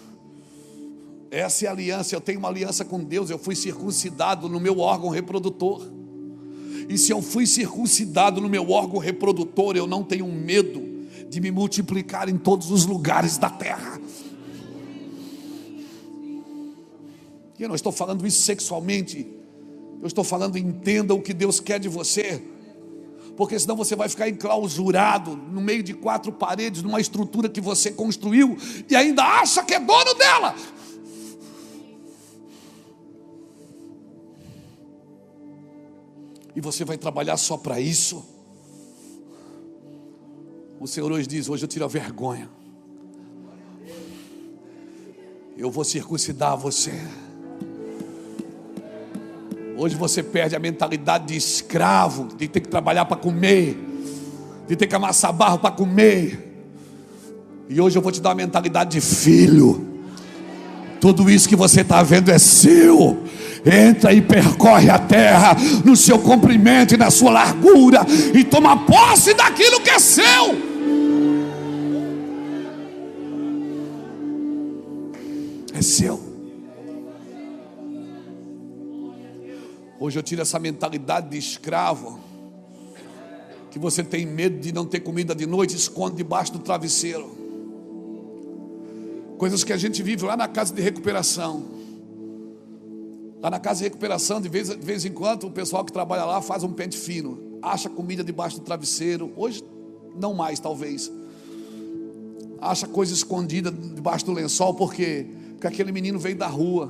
essa é a aliança. Eu tenho uma aliança com Deus. Eu fui circuncidado no meu órgão reprodutor. E se eu fui circuncidado no meu órgão reprodutor, eu não tenho medo de me multiplicar em todos os lugares da terra. E eu não estou falando isso sexualmente. Eu estou falando, entenda o que Deus quer de você. Porque senão você vai ficar enclausurado no meio de 4 paredes, numa estrutura que você construiu e ainda acha que é dono dela. E você vai trabalhar só para isso. O Senhor hoje diz: hoje eu tiro a vergonha. Eu vou circuncidar você. Hoje você perde a mentalidade de escravo, de ter que trabalhar para comer, de ter que amassar barro para comer. E hoje eu vou te dar uma mentalidade de filho. Tudo isso que você está vendo é seu. Entra e percorre a terra no seu comprimento e na sua largura, e toma posse daquilo que é seu. É seu. Hoje eu tiro essa mentalidade de escravo, que você tem medo de não ter comida de noite, esconde debaixo do travesseiro. Coisas que a gente vive lá na casa de recuperação. Lá na casa de recuperação, de vez em quando, o pessoal que trabalha lá faz um pente fino, acha comida debaixo do travesseiro. Hoje não mais, talvez. Acha coisa escondida debaixo do lençol. Por quê? Porque aquele menino veio da rua,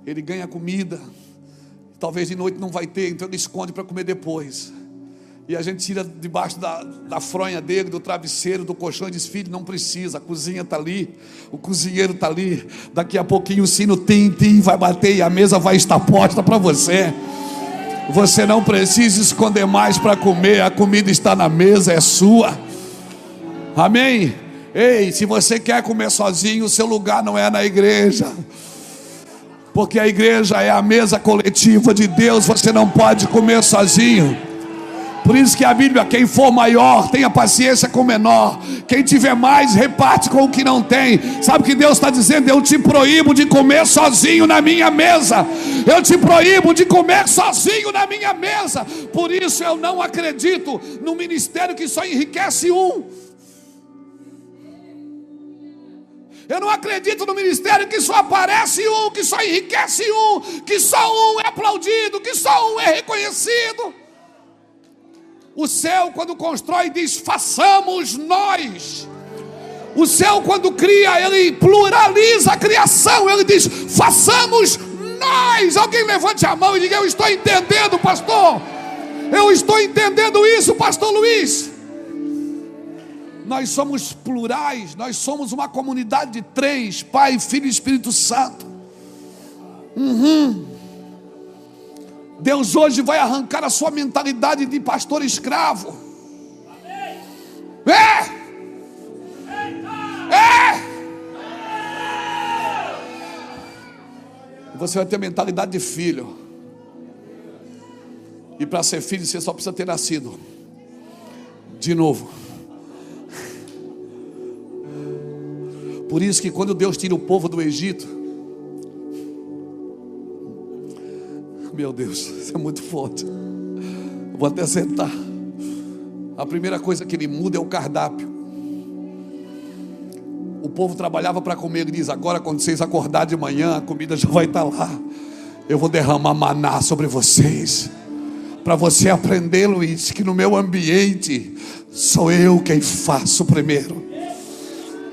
ele ganha comida, talvez de noite não vai ter, então ele esconde para comer depois. E a gente tira debaixo da fronha dele, do travesseiro, do colchão, e diz: filho, não precisa, a cozinha está ali, o cozinheiro está ali, daqui a pouquinho o sino tim vai bater e a mesa vai estar posta para você. Você não precisa esconder mais para comer, a comida está na mesa, é sua. Amém? Ei, se você quer comer sozinho, o seu lugar não é na igreja, porque a igreja é a mesa coletiva de Deus. Você não pode comer sozinho. Por isso que a Bíblia: quem for maior, tenha paciência com o menor. Quem tiver mais, reparte com o que não tem. Sabe o que Deus está dizendo? Eu te proíbo de comer sozinho na minha mesa. Eu te proíbo de comer sozinho na minha mesa. Por isso eu não acredito no ministério que só enriquece um. Eu não acredito no ministério que só aparece um, que só enriquece um, que só um é aplaudido, que só um é reconhecido. O céu, quando constrói, diz: façamos nós. O céu, quando cria, ele pluraliza a criação. Ele diz: façamos nós. Alguém levante a mão e diga: eu estou entendendo, pastor. Eu estou entendendo isso, pastor Luiz. Nós somos plurais. Nós somos uma comunidade de três: Pai, Filho e Espírito Santo. Deus hoje vai arrancar a sua mentalidade de pastor escravo. E você vai ter mentalidade de filho. E para ser filho, você só precisa ter nascido de novo. Por isso que quando Deus tira o povo do Egito, meu Deus, isso é muito forte. Eu vou até sentar. A primeira coisa que ele muda é o cardápio. O povo trabalhava para comer. Ele diz: agora, quando vocês acordarem de manhã, a comida já vai estar lá. Eu vou derramar maná sobre vocês, para você aprender, Luiz, que no meu ambiente sou eu quem faço primeiro.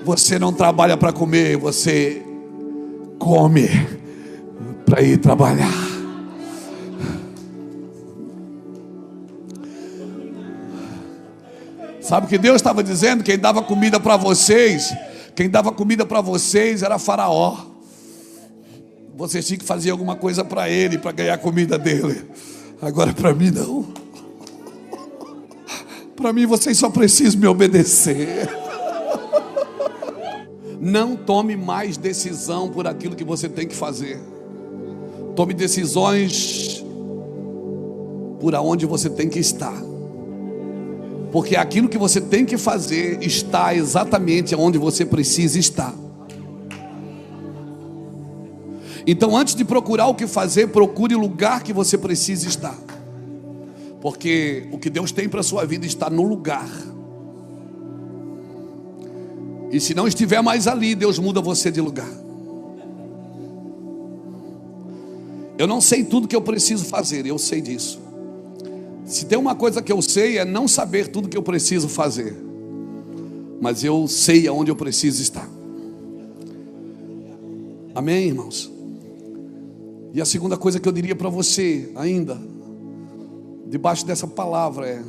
Você não trabalha para comer, você come para ir trabalhar. Sabe o que Deus estava dizendo? Quem dava comida para vocês, era Faraó. Vocês tinham que fazer alguma coisa para ele, para ganhar a comida dele. Agora para mim não. Para mim vocês só precisam me obedecer. Não tome mais decisão por aquilo que você tem que fazer. Tome decisões por aonde você tem que estar. Porque aquilo que você tem que fazer está exatamente onde você precisa estar. Então, antes de procurar o que fazer, procure o lugar que você precisa estar. Porque o que Deus tem para a sua vida está no lugar. E se não estiver mais ali, Deus muda você de lugar. Eu não sei tudo que eu preciso fazer, eu sei disso. Se tem uma coisa que eu sei, é não saber tudo que eu preciso fazer, mas eu sei aonde eu preciso estar. Amém, irmãos? E a segunda coisa que eu diria para você ainda, debaixo dessa palavra, é: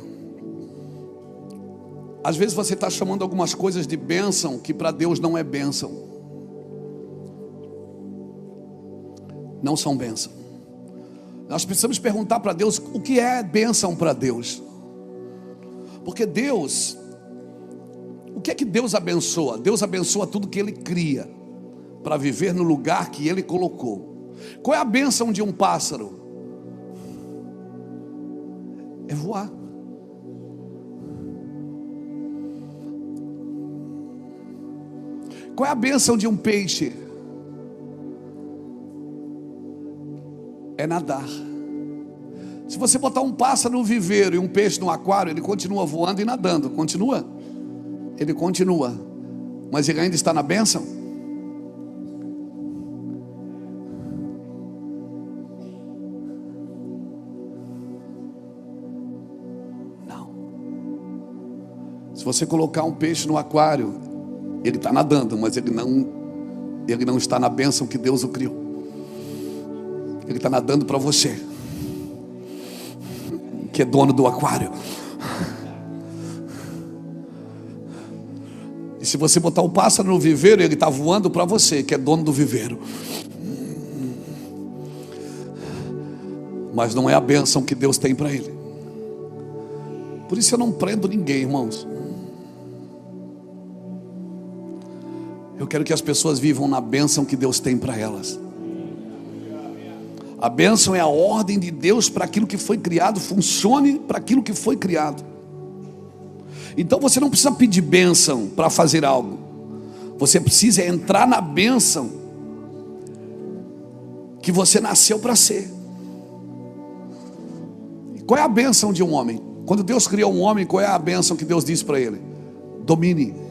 às vezes você está chamando algumas coisas de bênção que para Deus não é bênção. Não são bênção. Nós precisamos perguntar para Deus o que é bênção para Deus. Porque Deus, o que é que Deus abençoa? Deus abençoa tudo que Ele cria para viver no lugar que Ele colocou. Qual é a bênção de um pássaro? É voar. Qual é a bênção de um peixe? É nadar. Se você botar um pássaro no viveiro e um peixe no aquário, ele continua voando e nadando. Continua? Ele continua. Mas ele ainda está na bênção? Não. Se você colocar um peixe no aquário, ele está nadando, mas ele não está na bênção que Deus o criou. Ele está nadando para você, que é dono do aquário. E se você botar o pássaro no viveiro, ele está voando para você, que é dono do viveiro. Mas não é a bênção que Deus tem para ele. Por isso eu não prendo ninguém, irmãos. Eu quero que as pessoas vivam na bênção que Deus tem para elas. A bênção é a ordem de Deus para aquilo que foi criado, funcione para aquilo que foi criado. Então você não precisa pedir bênção para fazer algo. Você precisa entrar na bênção que você nasceu para ser. Qual é a bênção de um homem? Quando Deus criou um homem, qual é a bênção que Deus disse para ele? Domine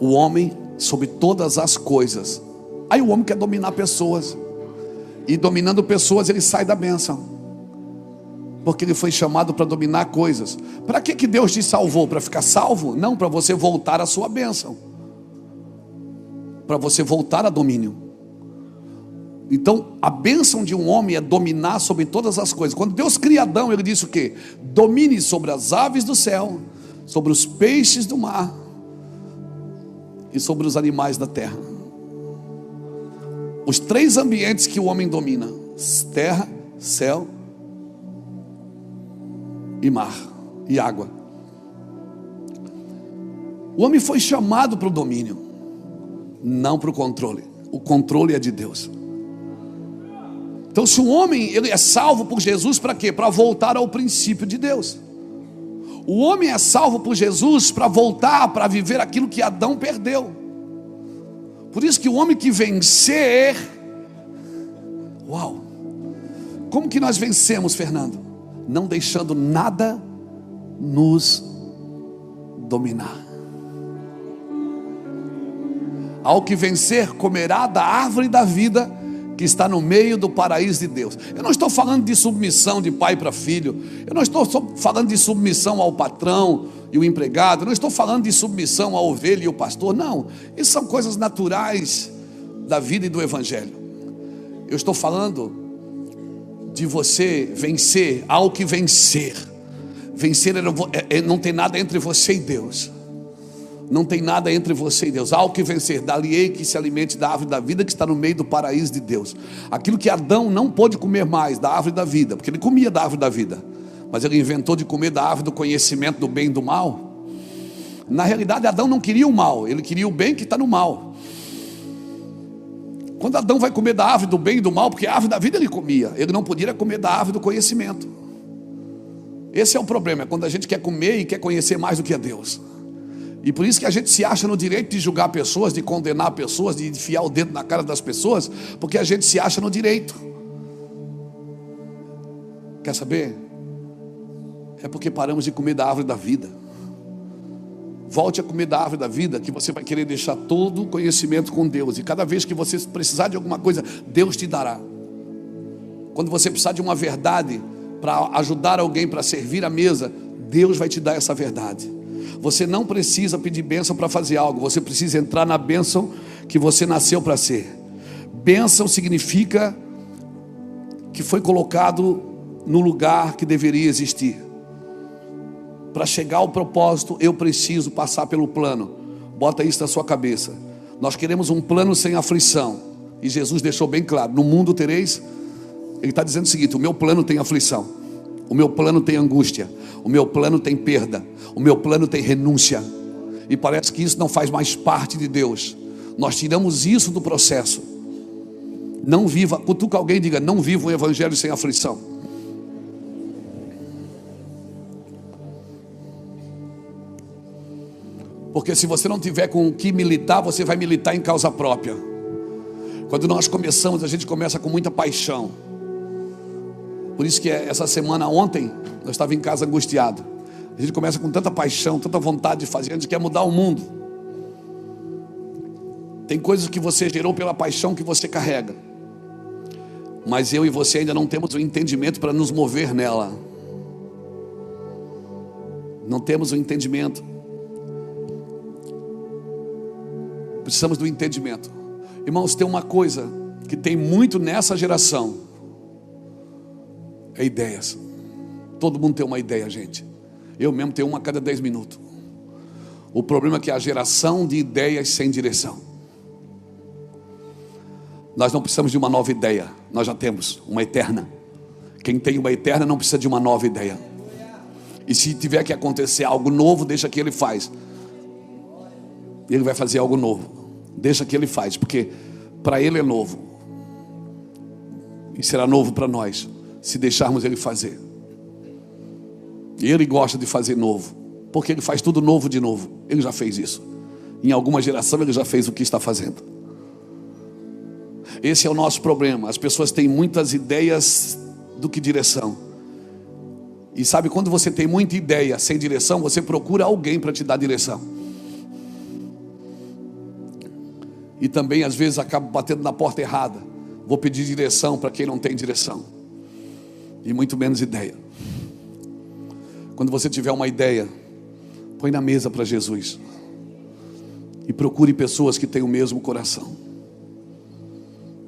o homem sobre todas as coisas. Aí o homem quer dominar pessoas. E dominando pessoas ele sai da bênção. Porque ele foi chamado para dominar coisas. Para que Deus te salvou? Para ficar salvo? Não, para você voltar à sua bênção. Para você voltar a domínio. Então a bênção de um homem é dominar sobre todas as coisas. Quando Deus cria Adão, ele disse o quê? Domine sobre as aves do céu, sobre os peixes do mar e sobre os animais da terra. Os 3 ambientes que o homem domina: terra, céu e mar e água. O homem foi chamado para o domínio, não para o controle. O controle é de Deus. Então se um homem ele é salvo por Jesus, para quê? Para voltar ao princípio de Deus. O homem é salvo por Jesus para voltar, para viver aquilo que Adão perdeu. Por isso que o homem que vencer, uau! Como que nós vencemos, Fernando? Não deixando nada nos dominar. Ao que vencer, comerá da árvore da vida que está no meio do paraíso de Deus. Eu não estou falando de submissão de pai para filho. Eu não estou só falando de submissão ao patrão e o empregado. Eu não estou falando de submissão à ovelha e o pastor. Não, isso são coisas naturais da vida e do evangelho. Eu estou falando de você vencer ao que vencer. Vencer não tem nada entre você e Deus. Não tem nada entre você e Deus. Há o que vencer. Dali-ei que se alimente da árvore da vida que está no meio do paraíso de Deus. Aquilo que Adão não pôde comer mais da árvore da vida, porque ele comia da árvore da vida, mas ele inventou de comer da árvore do conhecimento do bem e do mal. Na realidade Adão não queria o mal, ele queria o bem que está no mal. Quando Adão vai comer da árvore do bem e do mal, porque a árvore da vida ele comia, ele não podia comer da árvore do conhecimento. Esse é o problema, é quando a gente quer comer e quer conhecer mais do que a Deus. E por isso que a gente se acha no direito de julgar pessoas, de condenar pessoas, de enfiar o dedo na cara das pessoas, porque a gente se acha no direito. Quer saber? É porque paramos de comer da árvore da vida. Volte a comer da árvore da vida, que você vai querer deixar todo o conhecimento com Deus. E cada vez que você precisar de alguma coisa, Deus te dará. Quando você precisar de uma verdade para ajudar alguém, para servir a mesa, Deus vai te dar essa verdade. Você não precisa pedir bênção para fazer algo. Você precisa entrar na bênção que você nasceu para ser. Bênção significa que foi colocado no lugar que deveria existir. Para chegar ao propósito, eu preciso passar pelo plano. Bota isso na sua cabeça. Nós queremos um plano sem aflição. E Jesus deixou bem claro: no mundo tereis Ele está dizendo o seguinte: o meu plano tem aflição, o meu plano tem angústia, o meu plano tem perda, o meu plano tem renúncia. E parece que isso não faz mais parte de Deus. Nós tiramos isso do processo. Não viva, cutuca alguém e diga: não viva um evangelho sem aflição. Porque se você não tiver com o que militar, você vai militar em causa própria. Quando nós começamos, a gente começa com muita paixão. Por isso que essa semana, ontem, eu estava em casa angustiado. A gente começa com tanta paixão, tanta vontade de fazer, a gente quer mudar o mundo. Tem coisas que você gerou pela paixão que você carrega, mas eu e você ainda não temos o entendimento para nos mover nela. Não temos o entendimento. Precisamos do entendimento. Irmãos, tem uma coisa que tem muito nessa geração: é ideias. Todo mundo tem uma ideia, gente. Eu mesmo tenho uma a cada 10 minutos. O problema é que é a geração de ideias sem direção. Nós não precisamos de uma nova ideia, nós já temos uma eterna. Quem tem uma eterna não precisa de uma nova ideia. E se tiver que acontecer algo novo, deixa que ele faz. Ele vai fazer algo novo. Deixa que ele faz, porque para ele é novo. E será novo para nós, se deixarmos ele fazer. E ele gosta de fazer novo, porque ele faz tudo novo de novo. Ele já fez isso. Em alguma geração ele já fez o que está fazendo. Esse é o nosso problema. As pessoas têm muitas ideias do que direção. E sabe, quando você tem muita ideia sem direção, você procura alguém para te dar direção. E também às vezes acaba batendo na porta errada. Vou pedir direção para quem não tem direção, e muito menos ideia. Quando você tiver uma ideia, põe na mesa para Jesus. E procure pessoas que têm o mesmo coração.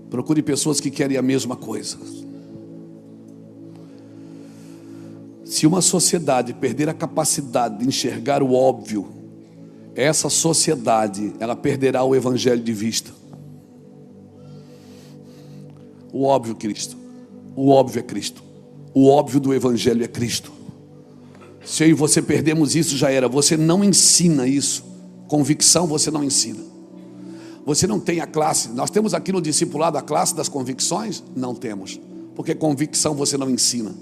Procure pessoas que querem a mesma coisa. Se uma sociedade perder a capacidade de enxergar o óbvio, essa sociedade, ela perderá o evangelho de vista. O óbvio, Cristo. O óbvio é Cristo. O óbvio do evangelho é Cristo. Se eu e você perdemos isso, já era. Você não ensina isso. Convicção você não ensina. Você não tem a classe. Nós temos aqui no discipulado a classe das convicções? Não temos. Porque convicção você não ensina.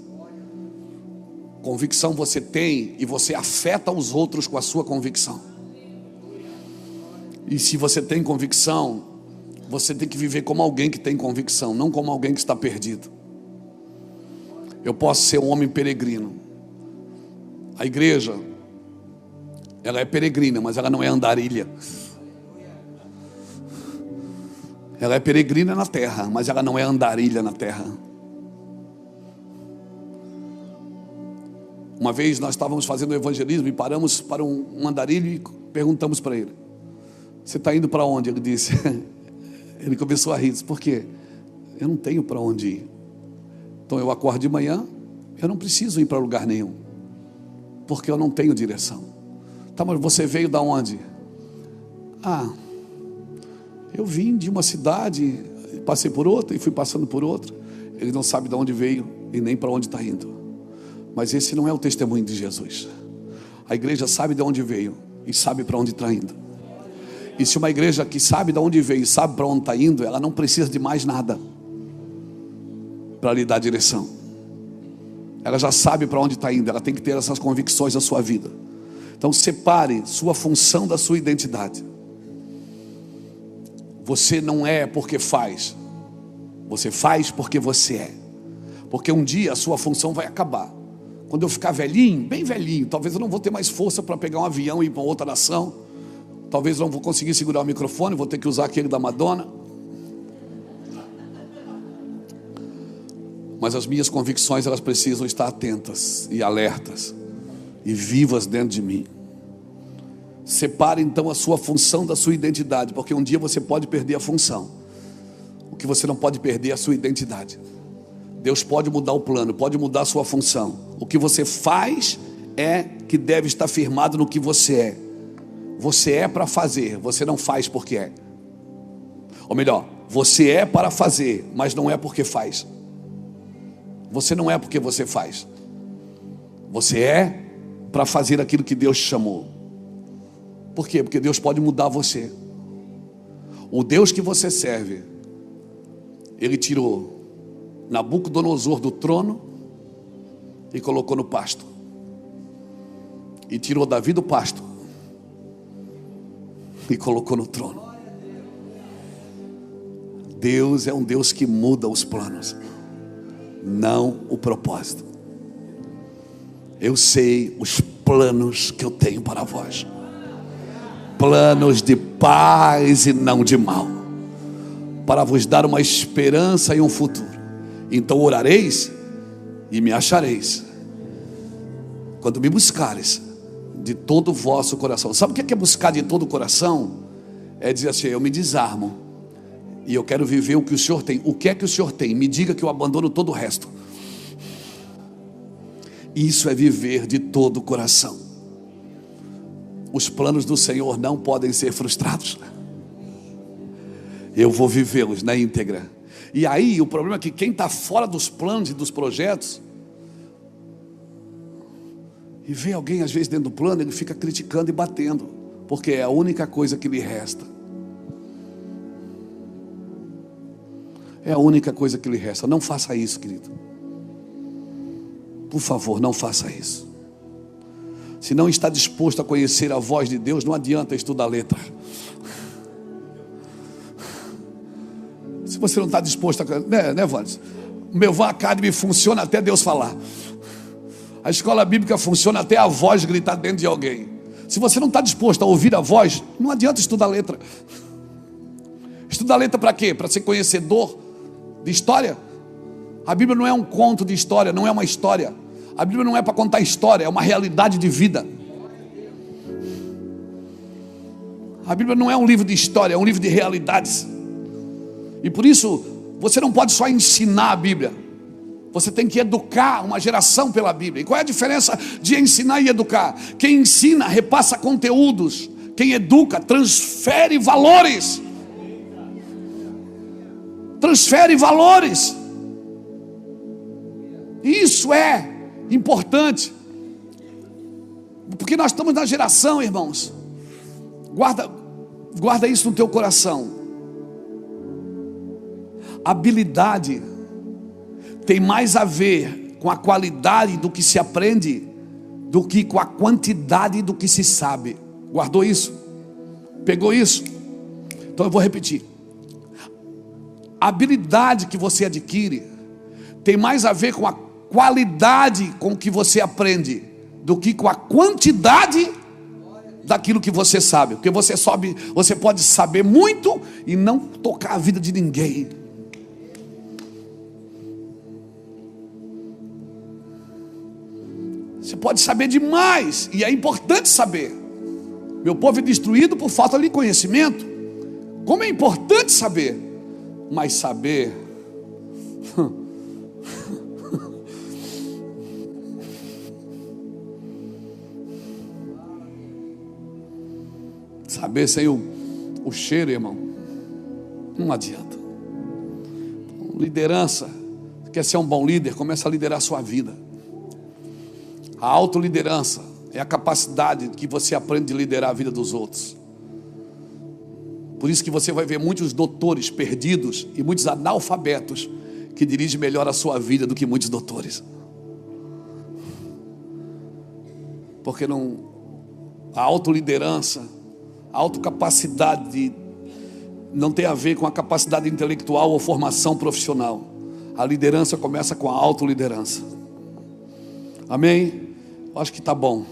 Convicção você tem e você afeta os outros com a sua convicção. E se você tem convicção, você tem que viver como alguém que tem convicção, não como alguém que está perdido. Eu posso ser um homem peregrino. A igreja, ela é peregrina, mas ela não é andarilha. Ela é peregrina na terra, mas ela não é andarilha na terra. Uma vez nós estávamos fazendo evangelismo e paramos para um andarilho e perguntamos para ele: você está indo para onde? Ele disse. Ele começou a rir. Disse: por quê? Eu não tenho para onde ir. Então eu acordo de manhã, eu não preciso ir para lugar nenhum, porque eu não tenho direção. Tá, mas você veio da onde? Eu vim de uma cidade, passei por outra e fui passando por outra. Ele não sabe de onde veio e nem para onde está indo. Mas esse não é o testemunho de Jesus. A igreja sabe de onde veio e sabe para onde está indo. E se uma igreja que sabe de onde veio e sabe para onde está indo, ela não precisa de mais nada para lhe dar direção. Ela já sabe para onde está indo. Ela tem que ter essas convicções na sua vida. Então separe sua função da sua identidade. Você não é porque faz. Você faz porque você é. Porque um dia a sua função vai acabar. Quando eu ficar velhinho, bem velhinho, talvez eu não vou ter mais força para pegar um avião e ir para outra nação. Talvez eu não vou conseguir segurar o microfone, vou ter que usar aquele da Madonna. Mas as minhas convicções, elas precisam estar atentas e alertas e vivas dentro de mim. Separe então a sua função da sua identidade, porque um dia você pode perder a função. O que você não pode perder é a sua identidade. Deus pode mudar o plano, pode mudar a sua função. O que você faz é que deve estar firmado no que você é. Você é para fazer, você não faz porque é. Ou melhor, você é para fazer, mas não é porque faz. Você não é porque você faz. Você é para fazer aquilo que Deus te chamou. Por quê? Porque Deus pode mudar você. O Deus que você serve, Ele tirou Nabucodonosor do trono e colocou no pasto. E tirou Davi do pasto e colocou no trono. Deus é um Deus que muda os planos, não o propósito. Eu sei os planos que eu tenho para vós. Planos de paz e não de mal, para vos dar uma esperança e um futuro. Então orareis e me achareis, quando me buscares de todo o vosso coração. Sabe o que é buscar de todo o coração? É dizer assim: eu me desarmo e eu quero viver o que o Senhor tem. O que é que o Senhor tem? Me diga que eu abandono todo o resto. Isso é viver de todo o coração. Os planos do Senhor não podem ser frustrados. Eu vou vivê-los na íntegra. E aí o problema é que quem está fora dos planos e dos projetos, e vê alguém às vezes dentro do plano, ele fica criticando e batendo, porque é a única coisa que lhe resta. É a única coisa que lhe resta. Não faça isso, querido. Por favor, não faça isso. Se não está disposto a conhecer a voz de Deus, não adianta estudar letra. Se você não está disposto a... Né, Vandes? O meu Van Academy funciona até Deus falar. A escola bíblica funciona até a voz gritar dentro de alguém. Se você não está disposto a ouvir a voz, não adianta estudar letra. Estudar letra para quê? Para ser conhecedor de história? A Bíblia não é um conto de história, não é uma história. A Bíblia não é para contar história, é uma realidade de vida. A Bíblia não é um livro de história, é um livro de realidades. E por isso, você não pode só ensinar a Bíblia. Você tem que educar uma geração pela Bíblia. E qual é a diferença de ensinar e educar? Quem ensina, repassa conteúdos. Quem educa, transfere valores. Transfere valores. Isso é importante, porque nós estamos na geração, irmãos. Guarda isso no teu coração. Habilidade tem mais a ver com a qualidade do que se aprende do que com a quantidade do que se sabe. Guardou isso? Pegou isso? Então eu vou repetir. A habilidade que você adquire tem mais a ver com a qualidade com que você aprende do que com a quantidade daquilo que você sabe. Porque você pode saber muito e não tocar a vida de ninguém. Você pode saber demais, e é importante saber. Meu povo é destruído por falta de conhecimento. Como é importante saber, mas saber saber sem o cheiro, irmão, não adianta. Liderança, quer ser um bom líder, começa a liderar a sua vida. A autoliderança é a capacidade que você aprende de liderar a vida dos outros. Por isso que você vai ver muitos doutores perdidos e muitos analfabetos que dirigem melhor a sua vida do que muitos doutores. Porque a autoliderança, a autocapacidade não tem a ver com a capacidade intelectual ou formação profissional. A liderança começa com a autoliderança. Amém? Acho que está bom.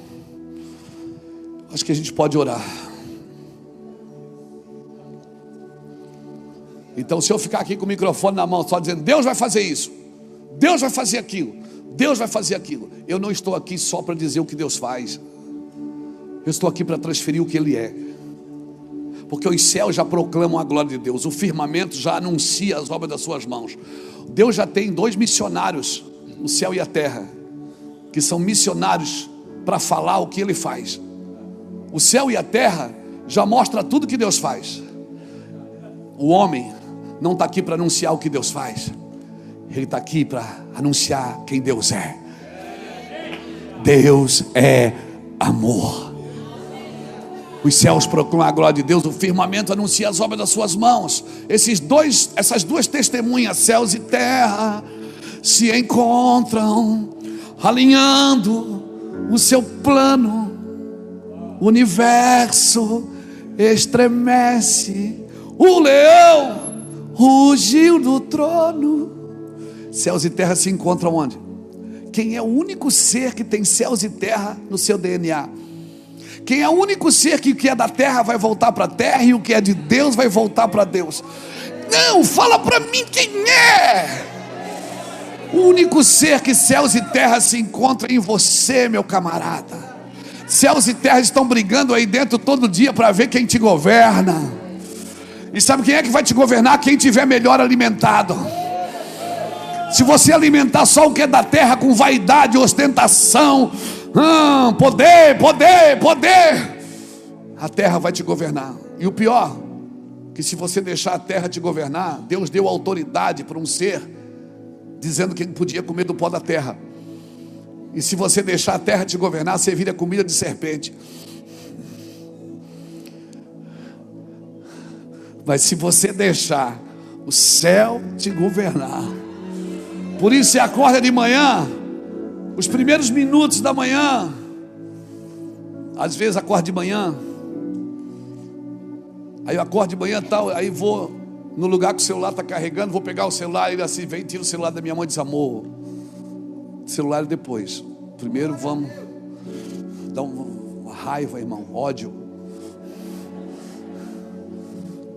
Acho que a gente pode orar. Então, se eu ficar aqui com o microfone na mão só dizendo Deus vai fazer isso, Deus vai fazer aquilo, Deus vai fazer aquilo, eu não estou aqui só para dizer o que Deus faz. Eu estou aqui para transferir o que Ele é. Porque os céus já proclamam a glória de Deus, o firmamento já anuncia as obras das suas mãos. Deus já tem 2 missionários, o céu e a terra, que são missionários para falar o que Ele faz. O céu e a terra já mostra tudo que Deus faz. O homem não está aqui para anunciar o que Deus faz. Ele está aqui para anunciar quem Deus é. Deus é amor. Os céus proclamam a glória de Deus, o firmamento anuncia as obras das suas mãos. Essas duas testemunhas, céus e terra, se encontram, alinhando o seu plano. O universo estremece, o leão rugiu do trono. Céus e terra se encontram onde? Quem é o único ser que tem céus e terra no seu DNA? Quem é o único ser que o que é da terra vai voltar para a terra e o que é de Deus vai voltar para Deus? Não, fala para mim quem é. O único ser que céus e terra se encontram em você, meu camarada. Céus e terra estão brigando aí dentro todo dia para ver quem te governa. E sabe quem é que vai te governar? Quem tiver melhor alimentado. Se você alimentar só o que é da terra com vaidade, ostentação, poder, a terra vai te governar. E o pior, que se você deixar a terra te governar, Deus deu autoridade para um ser, dizendo que ele podia comer do pó da terra. E se você deixar a terra te governar, você vira comida de serpente. Mas se você deixar o céu te governar, por isso você acorda de manhã, os primeiros minutos da manhã, às vezes acordo de manhã, aí eu acordo de manhã tal, aí vou no lugar que o celular está carregando, vou pegar o celular, ele assim vem, tira o celular da minha mão e diz: amor, celular depois, primeiro vamos dar uma raiva, irmão, ódio.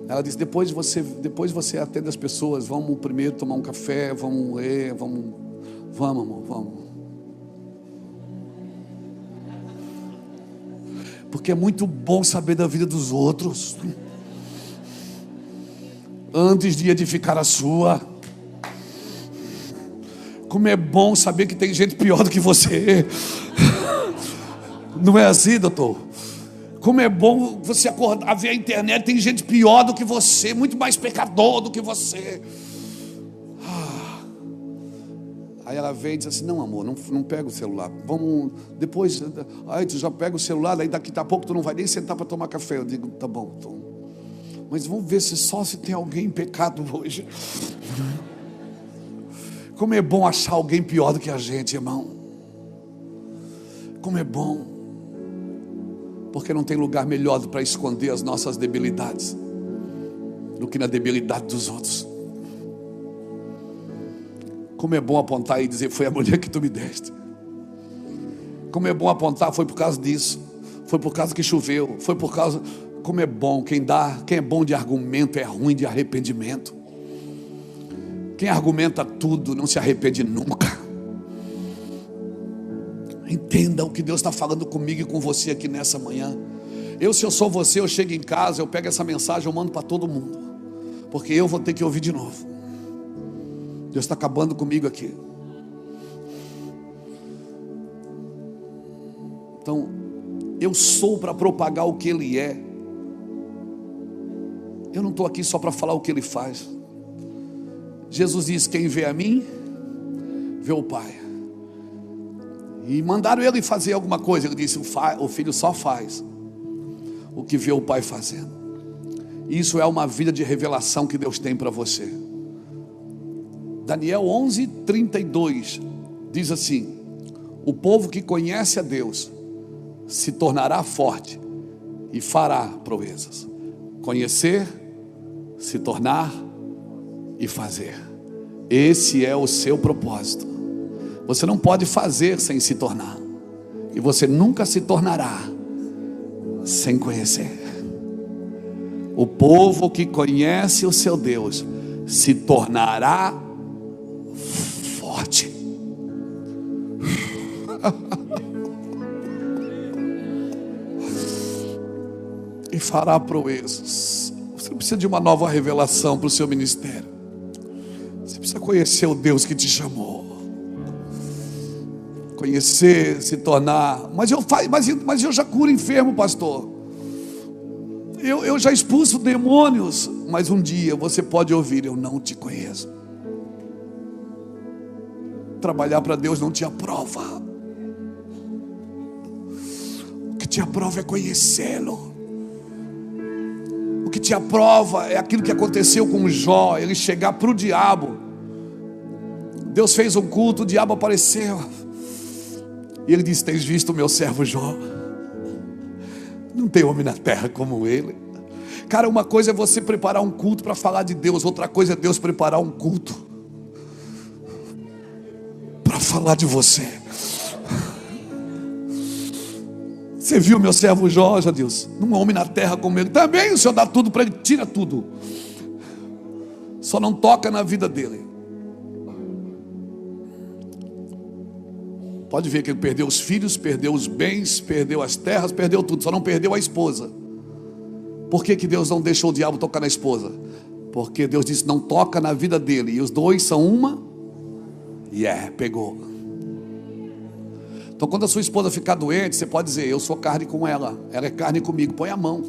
Ela disse: depois você atende as pessoas, vamos primeiro tomar um café, vamos ler, vamos amor, vamos. Porque é muito bom saber da vida dos outros, antes de edificar a sua. Como é bom saber que tem gente pior do que você. Não é assim, doutor? Como é bom você acordar, ver a internet, tem gente pior do que você, muito mais pecador do que você. Aí ela vem e diz assim: não, amor, não pega o celular, vamos depois. Aí tu já pega o celular, aí daqui a pouco tu não vai nem sentar para tomar café. Eu digo: tá bom, mas vamos ver se tem alguém em pecado hoje. Como é bom achar alguém pior do que a gente, irmão. Como é bom. Porque não tem lugar melhor para esconder as nossas debilidades do que na debilidade dos outros. Como é bom apontar e dizer: foi a mulher que tu me deste. Como é bom apontar: foi por causa disso, foi por causa que choveu, foi por causa. Como é bom, quem é bom de argumento é ruim de arrependimento. Quem argumenta tudo não se arrepende nunca. Entenda o que Deus está falando comigo e com você aqui nessa manhã. Se eu sou você, eu chego em casa, eu pego essa mensagem, eu mando para todo mundo, porque eu vou ter que ouvir de novo. Deus está acabando comigo aqui. Então, eu sou para propagar o que Ele é. Eu não estou aqui só para falar o que Ele faz. Jesus disse: quem vê a mim, vê o Pai. E mandaram ele fazer alguma coisa. Ele disse: o filho só faz o que vê o pai fazendo. Isso é uma vida de revelação que Deus tem para você. Daniel 11:32 diz assim: o povo que conhece a Deus se tornará forte e fará proezas. Conhecer, se tornar e fazer. Esse é o seu propósito. Você não pode fazer sem se tornar, e você nunca se tornará sem conhecer. O povo que conhece o seu Deus se tornará forte. E fará proezas. Você precisa de uma nova revelação para o seu ministério. Você precisa conhecer o Deus que te chamou. Conhecer, se tornar. Mas eu já curo enfermo, pastor. Eu já expulso demônios. Mas um dia você pode ouvir: eu não te conheço. Trabalhar para Deus não te aprova. O que te aprova é conhecê-lo. O que te aprova é aquilo que aconteceu com Jó. Ele chegar para o diabo. Deus fez um culto, o diabo apareceu. E ele disse: tens visto o meu servo Jó? Não tem homem na terra como ele. Cara, uma coisa é você preparar um culto para falar de Deus. Outra coisa é Deus preparar um culto para falar de você. Você viu meu servo Jó, já Deus? Não há homem na terra como ele. Também o Senhor dá tudo para ele, tira tudo. Só não toca na vida dele. Pode ver que ele perdeu os filhos, perdeu os bens, perdeu as terras, perdeu tudo, só não perdeu a esposa. Por que Deus não deixou o diabo tocar na esposa? Porque Deus disse: não toca na vida dele. E os dois são uma. Pegou. Então quando a sua esposa ficar doente, você pode dizer: eu sou carne com ela, ela é carne comigo. Põe a mão.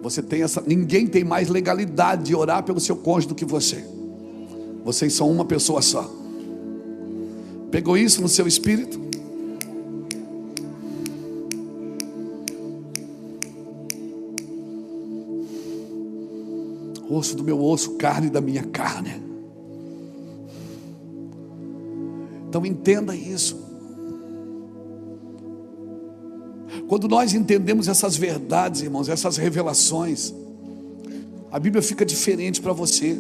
Você tem essa. Ninguém tem mais legalidade de orar pelo seu cônjuge do que você. Vocês são uma pessoa só. Pegou isso no seu espírito? Osso do meu osso, carne da minha carne. Então entenda isso. Quando nós entendemos essas verdades, irmãos, essas revelações, a Bíblia fica diferente para você.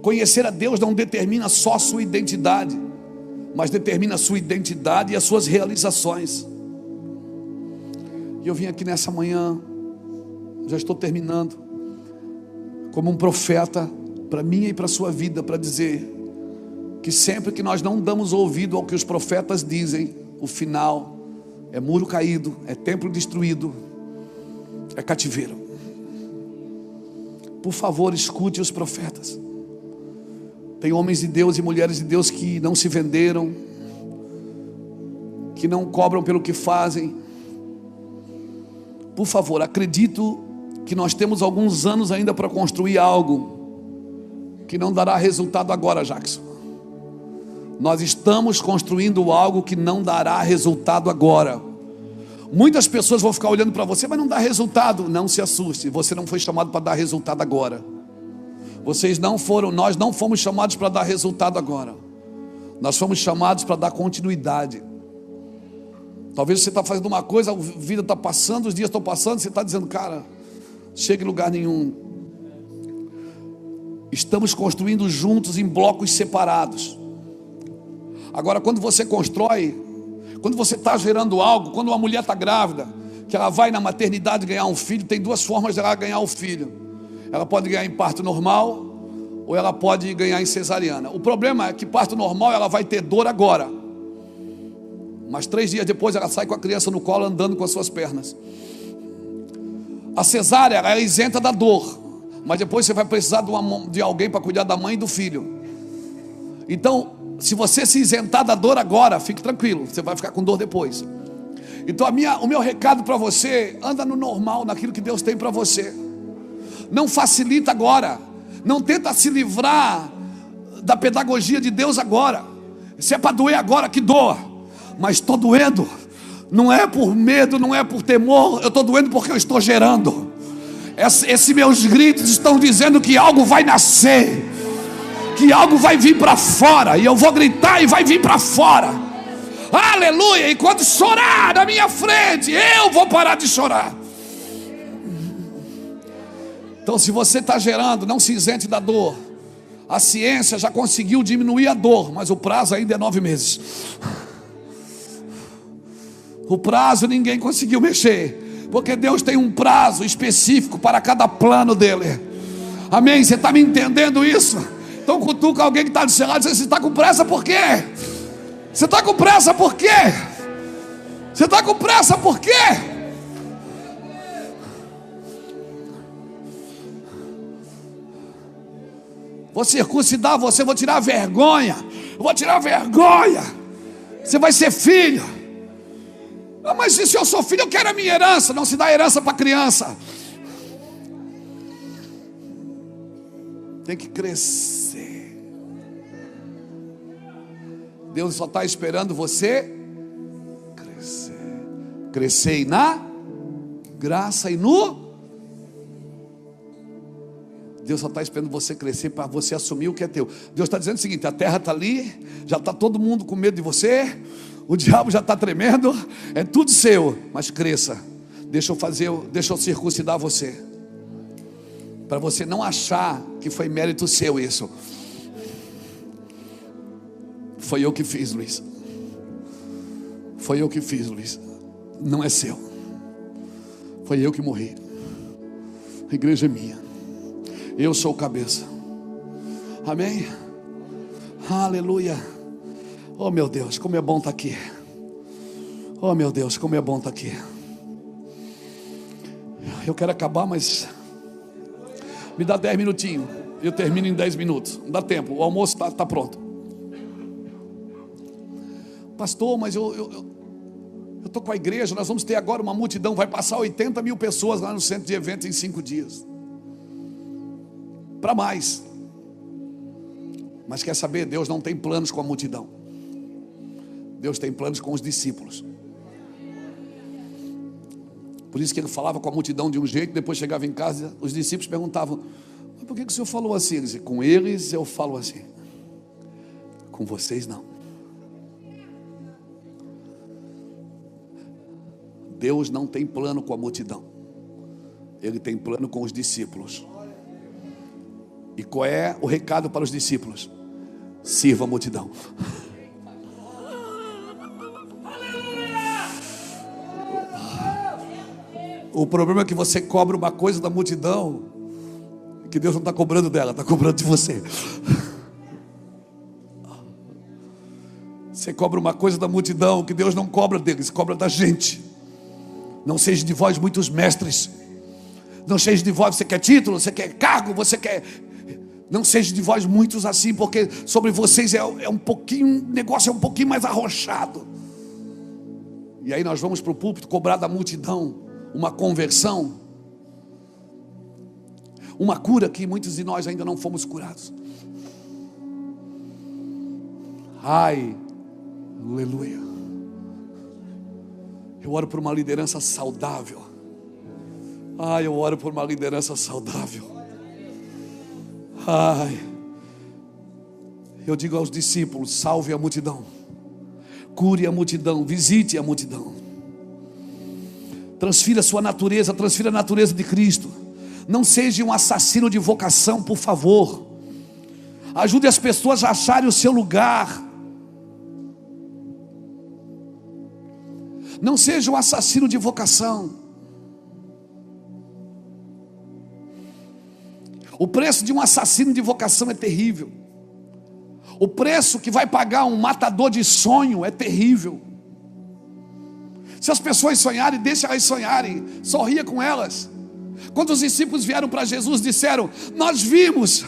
Conhecer a Deus não determina só a sua identidade, mas determina a sua identidade e as suas realizações. E eu vim aqui nessa manhã, já estou terminando, como um profeta para minha e para a sua vida, para dizer que sempre que nós não damos ouvido ao que os profetas dizem, o final é muro caído, é templo destruído, é cativeiro. Por favor, escute os profetas. Tem homens de Deus e mulheres de Deus que não se venderam, que não cobram pelo que fazem. Por favor, acredito que nós temos alguns anos ainda para construir algo que não dará resultado agora, Jackson. Nós estamos construindo algo que não dará resultado agora. Muitas pessoas vão ficar olhando para você, mas não dá resultado. Não se assuste, você não foi chamado para dar resultado agora. Nós não fomos chamados para dar resultado agora. Nós fomos chamados para dar continuidade. Talvez você está fazendo uma coisa, a vida está passando, os dias estão passando, você está dizendo: cara, chega em lugar nenhum. Estamos construindo juntos em blocos separados. Agora, quando você constrói, quando você está gerando algo, quando uma mulher está grávida, que ela vai na maternidade ganhar um filho, tem duas formas de ela ganhar o filho. Ela pode ganhar em parto normal, ou ela pode ganhar em cesariana. O problema é que parto normal ela vai ter dor agora, mas 3 dias depois ela sai com a criança no colo, andando com as suas pernas. A cesárea, ela é isenta da dor, mas depois você vai precisar de alguém para cuidar da mãe e do filho. Então, se você se isentar da dor agora, fique tranquilo, você vai ficar com dor depois. Então o meu recado para você: anda no normal, naquilo que Deus tem para você. Não facilita agora, não tenta se livrar da pedagogia de Deus agora. Se é para doer agora, que doa. Mas estou doendo, não é por medo, não é por temor, eu estou doendo porque eu estou gerando. Esses meus gritos estão dizendo que algo vai nascer, que algo vai vir para fora, e eu vou gritar e vai vir para fora. Aleluia! E quando chorar na minha frente, eu vou parar de chorar. Então, se você está gerando, não se isente da dor. A ciência já conseguiu diminuir a dor, mas o prazo ainda é 9 meses. O prazo ninguém conseguiu mexer, porque Deus tem um prazo específico para cada plano dele. Amém? Você está me entendendo isso? Então cutuca alguém que está do seu lado e diz: você está com pressa por quê? Você está com pressa por quê? Você está com pressa por quê? Vou circuncidar você, vou tirar a vergonha. Vou tirar a vergonha. Você vai ser filho. Ah, mas se eu sou filho, eu quero a minha herança. Não se dá herança para criança. Tem que crescer. Deus só está esperando você crescer na graça e no... Deus só está esperando você crescer para você assumir o que é teu. Deus está dizendo o seguinte: a terra está ali, já está todo mundo com medo de você, o diabo já está tremendo, é tudo seu, mas cresça. Deixa eu circuncidar você, para você não achar que foi mérito seu isso. Foi eu que fiz, Luiz. Foi eu que fiz, Luiz. Não é seu. Foi eu que morri. A igreja é minha. Eu sou o cabeça. Amém? Aleluia. Oh meu Deus, como é bom estar aqui. Oh meu Deus, como é bom estar aqui. Eu quero acabar, mas me dá 10 minutinhos. Eu termino em 10 minutos. Não dá tempo, o almoço está pronto. Pastor, mas eu estou com a igreja, nós vamos ter agora uma multidão, vai passar 80 mil pessoas lá no centro de eventos em 5 dias. Para mais. Mas quer saber, Deus não tem planos com a multidão. Deus tem planos com os discípulos. Por isso que ele falava com a multidão de um jeito, depois chegava em casa, os discípulos perguntavam: mas por que o senhor falou assim? Ele dizia: com eles eu falo assim, com vocês não. Deus não tem plano com a multidão, Ele tem plano com os discípulos. E qual é o recado para os discípulos? Sirva a multidão. O problema é que você cobra uma coisa da multidão que Deus não está cobrando dela, está cobrando de você. Você cobra uma coisa da multidão que Deus não cobra deles, cobra da gente. Não seja de vós muitos mestres. Não seja de vós, você quer título, você quer cargo, você quer... Não seja de vós muitos assim, porque sobre vocês é um pouquinho, o negócio é um pouquinho mais arrochado. E aí nós vamos para o púlpito cobrar da multidão uma conversão, uma cura que muitos de nós ainda não fomos curados. Ai, aleluia. Eu oro por uma liderança saudável. Ai, eu oro por uma liderança saudável. Ai, eu digo aos discípulos: salve a multidão, cure a multidão, visite a multidão, transfira a sua natureza, transfira a natureza de Cristo. Não seja um assassino de vocação, por favor. Ajude as pessoas a acharem o seu lugar. Não seja um assassino de vocação. O preço de um assassino de vocação é terrível. O preço que vai pagar um matador de sonho é terrível. Se as pessoas sonharem, deixa elas sonharem, sorria com elas. Quando os discípulos vieram para Jesus, disseram: nós vimos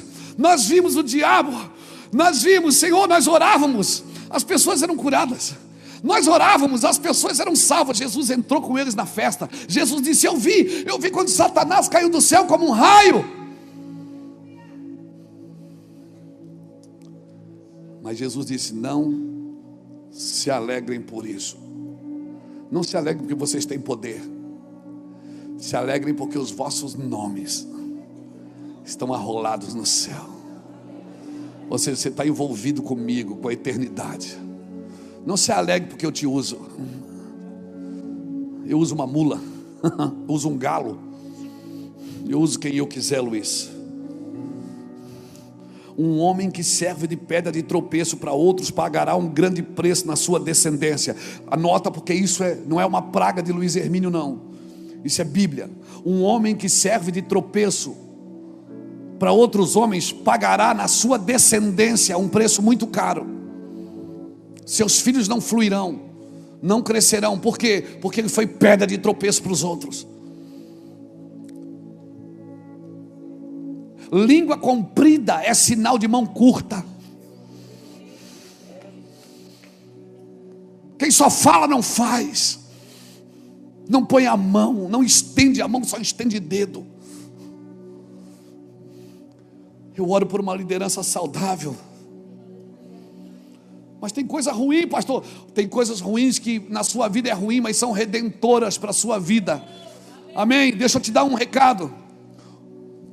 o diabo, nós vimos, Senhor, nós orávamos, as pessoas eram curadas. Nós orávamos, as pessoas eram salvas. Jesus entrou com eles na festa. Jesus disse: eu vi quando Satanás caiu do céu como um raio. Mas Jesus disse: não se alegrem por isso. Não se alegrem porque vocês têm poder. Se alegrem porque os vossos nomes estão arrolados no céu. Ou seja, você está envolvido comigo, com a eternidade. Não se alegre porque eu te uso. Eu uso uma mula, eu uso um galo, eu uso quem eu quiser, Luiz. Um homem que serve de pedra de tropeço para outros pagará um grande preço na sua descendência. Anota, porque isso não é uma praga de Luiz Hermínio, não. Isso é Bíblia. Um homem que serve de tropeço para outros homens pagará na sua descendência um preço muito caro. Seus filhos não fluirão, não crescerão. Por quê? Porque ele foi pedra de tropeço para os outros. Língua comprida é sinal de mão curta. Quem só fala não faz. Não põe a mão, não estende a mão, só estende dedo. Eu oro por uma liderança saudável. Mas tem coisa ruim, pastor. Tem coisas ruins que na sua vida é ruim, mas são redentoras para a sua vida. Amém? Deixa eu te dar um recado.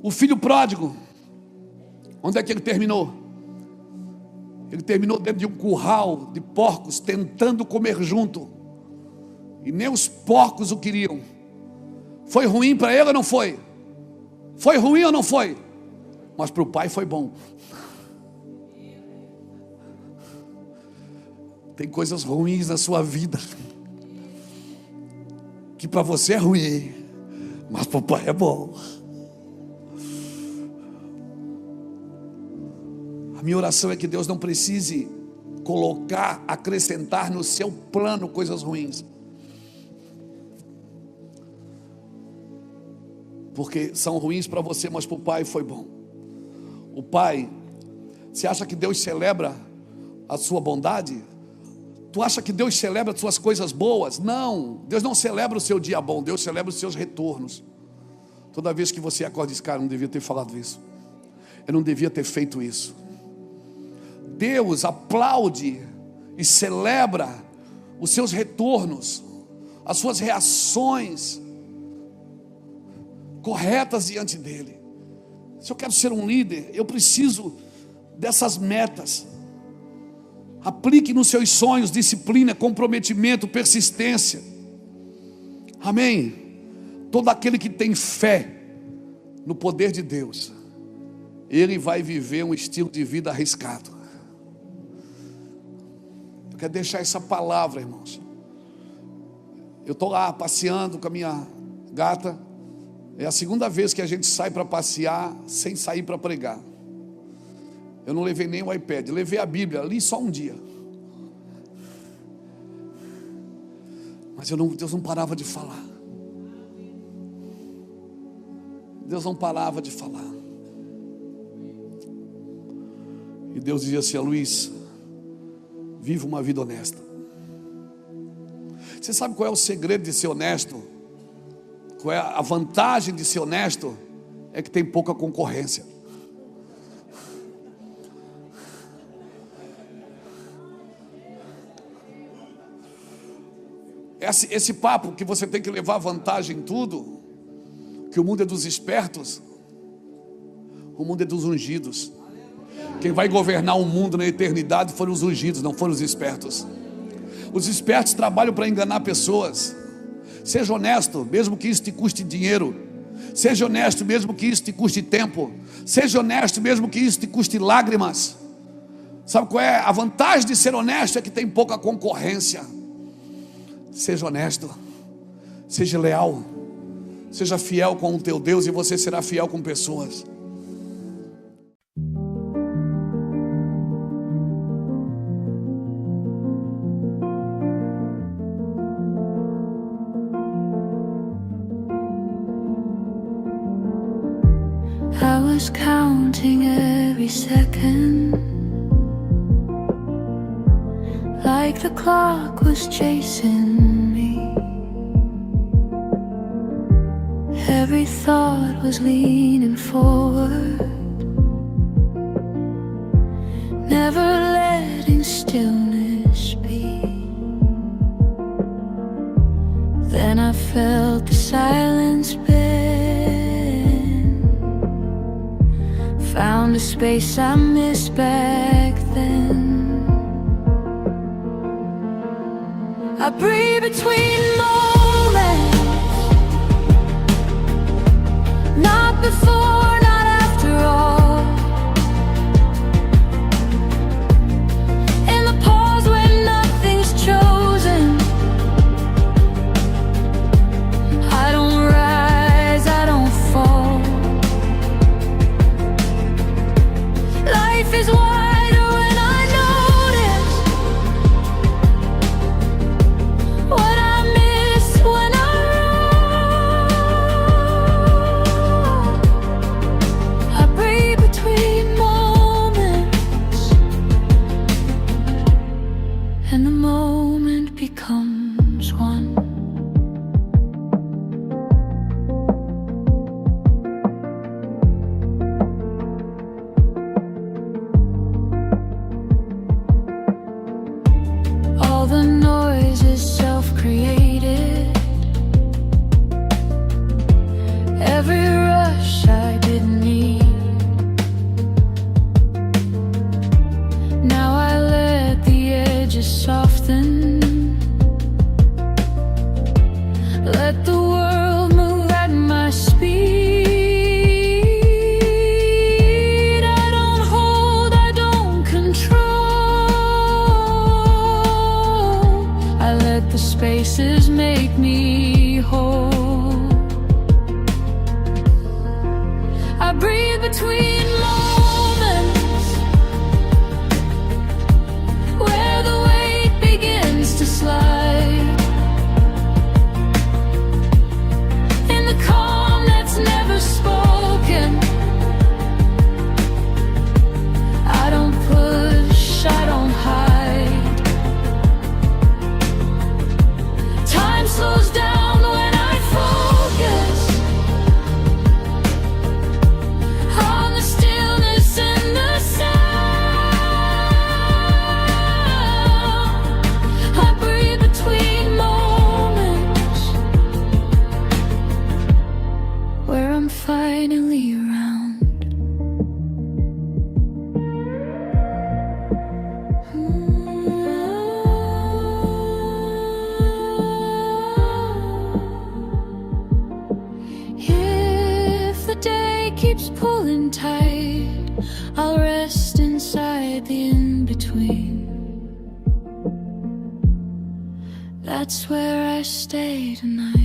O filho pródigo, onde é que ele terminou? Ele terminou dentro de um curral de porcos, tentando comer junto. E nem os porcos o queriam. Foi ruim para ele ou não foi? Foi ruim ou não foi? Mas para o pai foi bom. Tem coisas ruins na sua vida que para você é ruim, mas para o pai é bom. A minha oração é que Deus não precise colocar, acrescentar no seu plano coisas ruins, porque são ruins para você, mas para o pai foi bom. O pai, você acha que Deus celebra a sua bondade? Tu acha que Deus celebra as suas coisas boas? Não, Deus não celebra o seu dia bom, Deus celebra os seus retornos. Toda vez que você acorda e diz, cara, eu não devia ter falado isso, eu não devia ter feito isso. Deus aplaude e celebra os seus retornos, as suas reações corretas diante dele. Se eu quero ser um líder, eu preciso dessas metas. Aplique nos seus sonhos disciplina, comprometimento, persistência. Amém? Todo aquele que tem fé no poder de Deus, ele vai viver um estilo de vida arriscado. Eu quero deixar essa palavra, irmãos. Eu estou lá passeando com a minha gata. É a segunda vez que a gente sai para passear sem sair para pregar. Eu não levei nem o iPad, levei a Bíblia, li só um dia. Mas Deus não parava de falar. Deus não parava de falar. E Deus dizia assim, Luiz, viva uma vida honesta. Você sabe qual é o segredo de ser honesto? Qual é a vantagem de ser honesto? É que tem pouca concorrência. Esse papo que você tem que levar vantagem em tudo, que o mundo é dos espertos, o mundo é dos ungidos. Quem vai governar o mundo na eternidade foram os ungidos, não foram os espertos. Os espertos trabalham para enganar pessoas. Seja honesto, mesmo que isso te custe dinheiro. Seja honesto, mesmo que isso te custe tempo. Seja honesto, mesmo que isso te custe lágrimas. Sabe qual é a vantagem de ser honesto? É que tem pouca concorrência. Seja honesto, seja leal, seja fiel com o teu Deus e você será fiel com pessoas. I was counting every second, like the clock was chasing me. Every thought was leaning forward, never letting stillness be. Then I felt the silence bend, found a space I missed back then. I breathe between moments, not before, not after all. In the pause when nothing's chosen, I don't rise, I don't fall. Life is wider when I notice what I miss when I run. between moments where the weight begins to slide. In the calm that's never spoken, I don't push, I don't hide. Time slows down when I focus on the stillness and the sound. I breathe between moments where I'm finally around. If the day keeps pulling tight, I'll rest inside the in-between. That's where I stay tonight.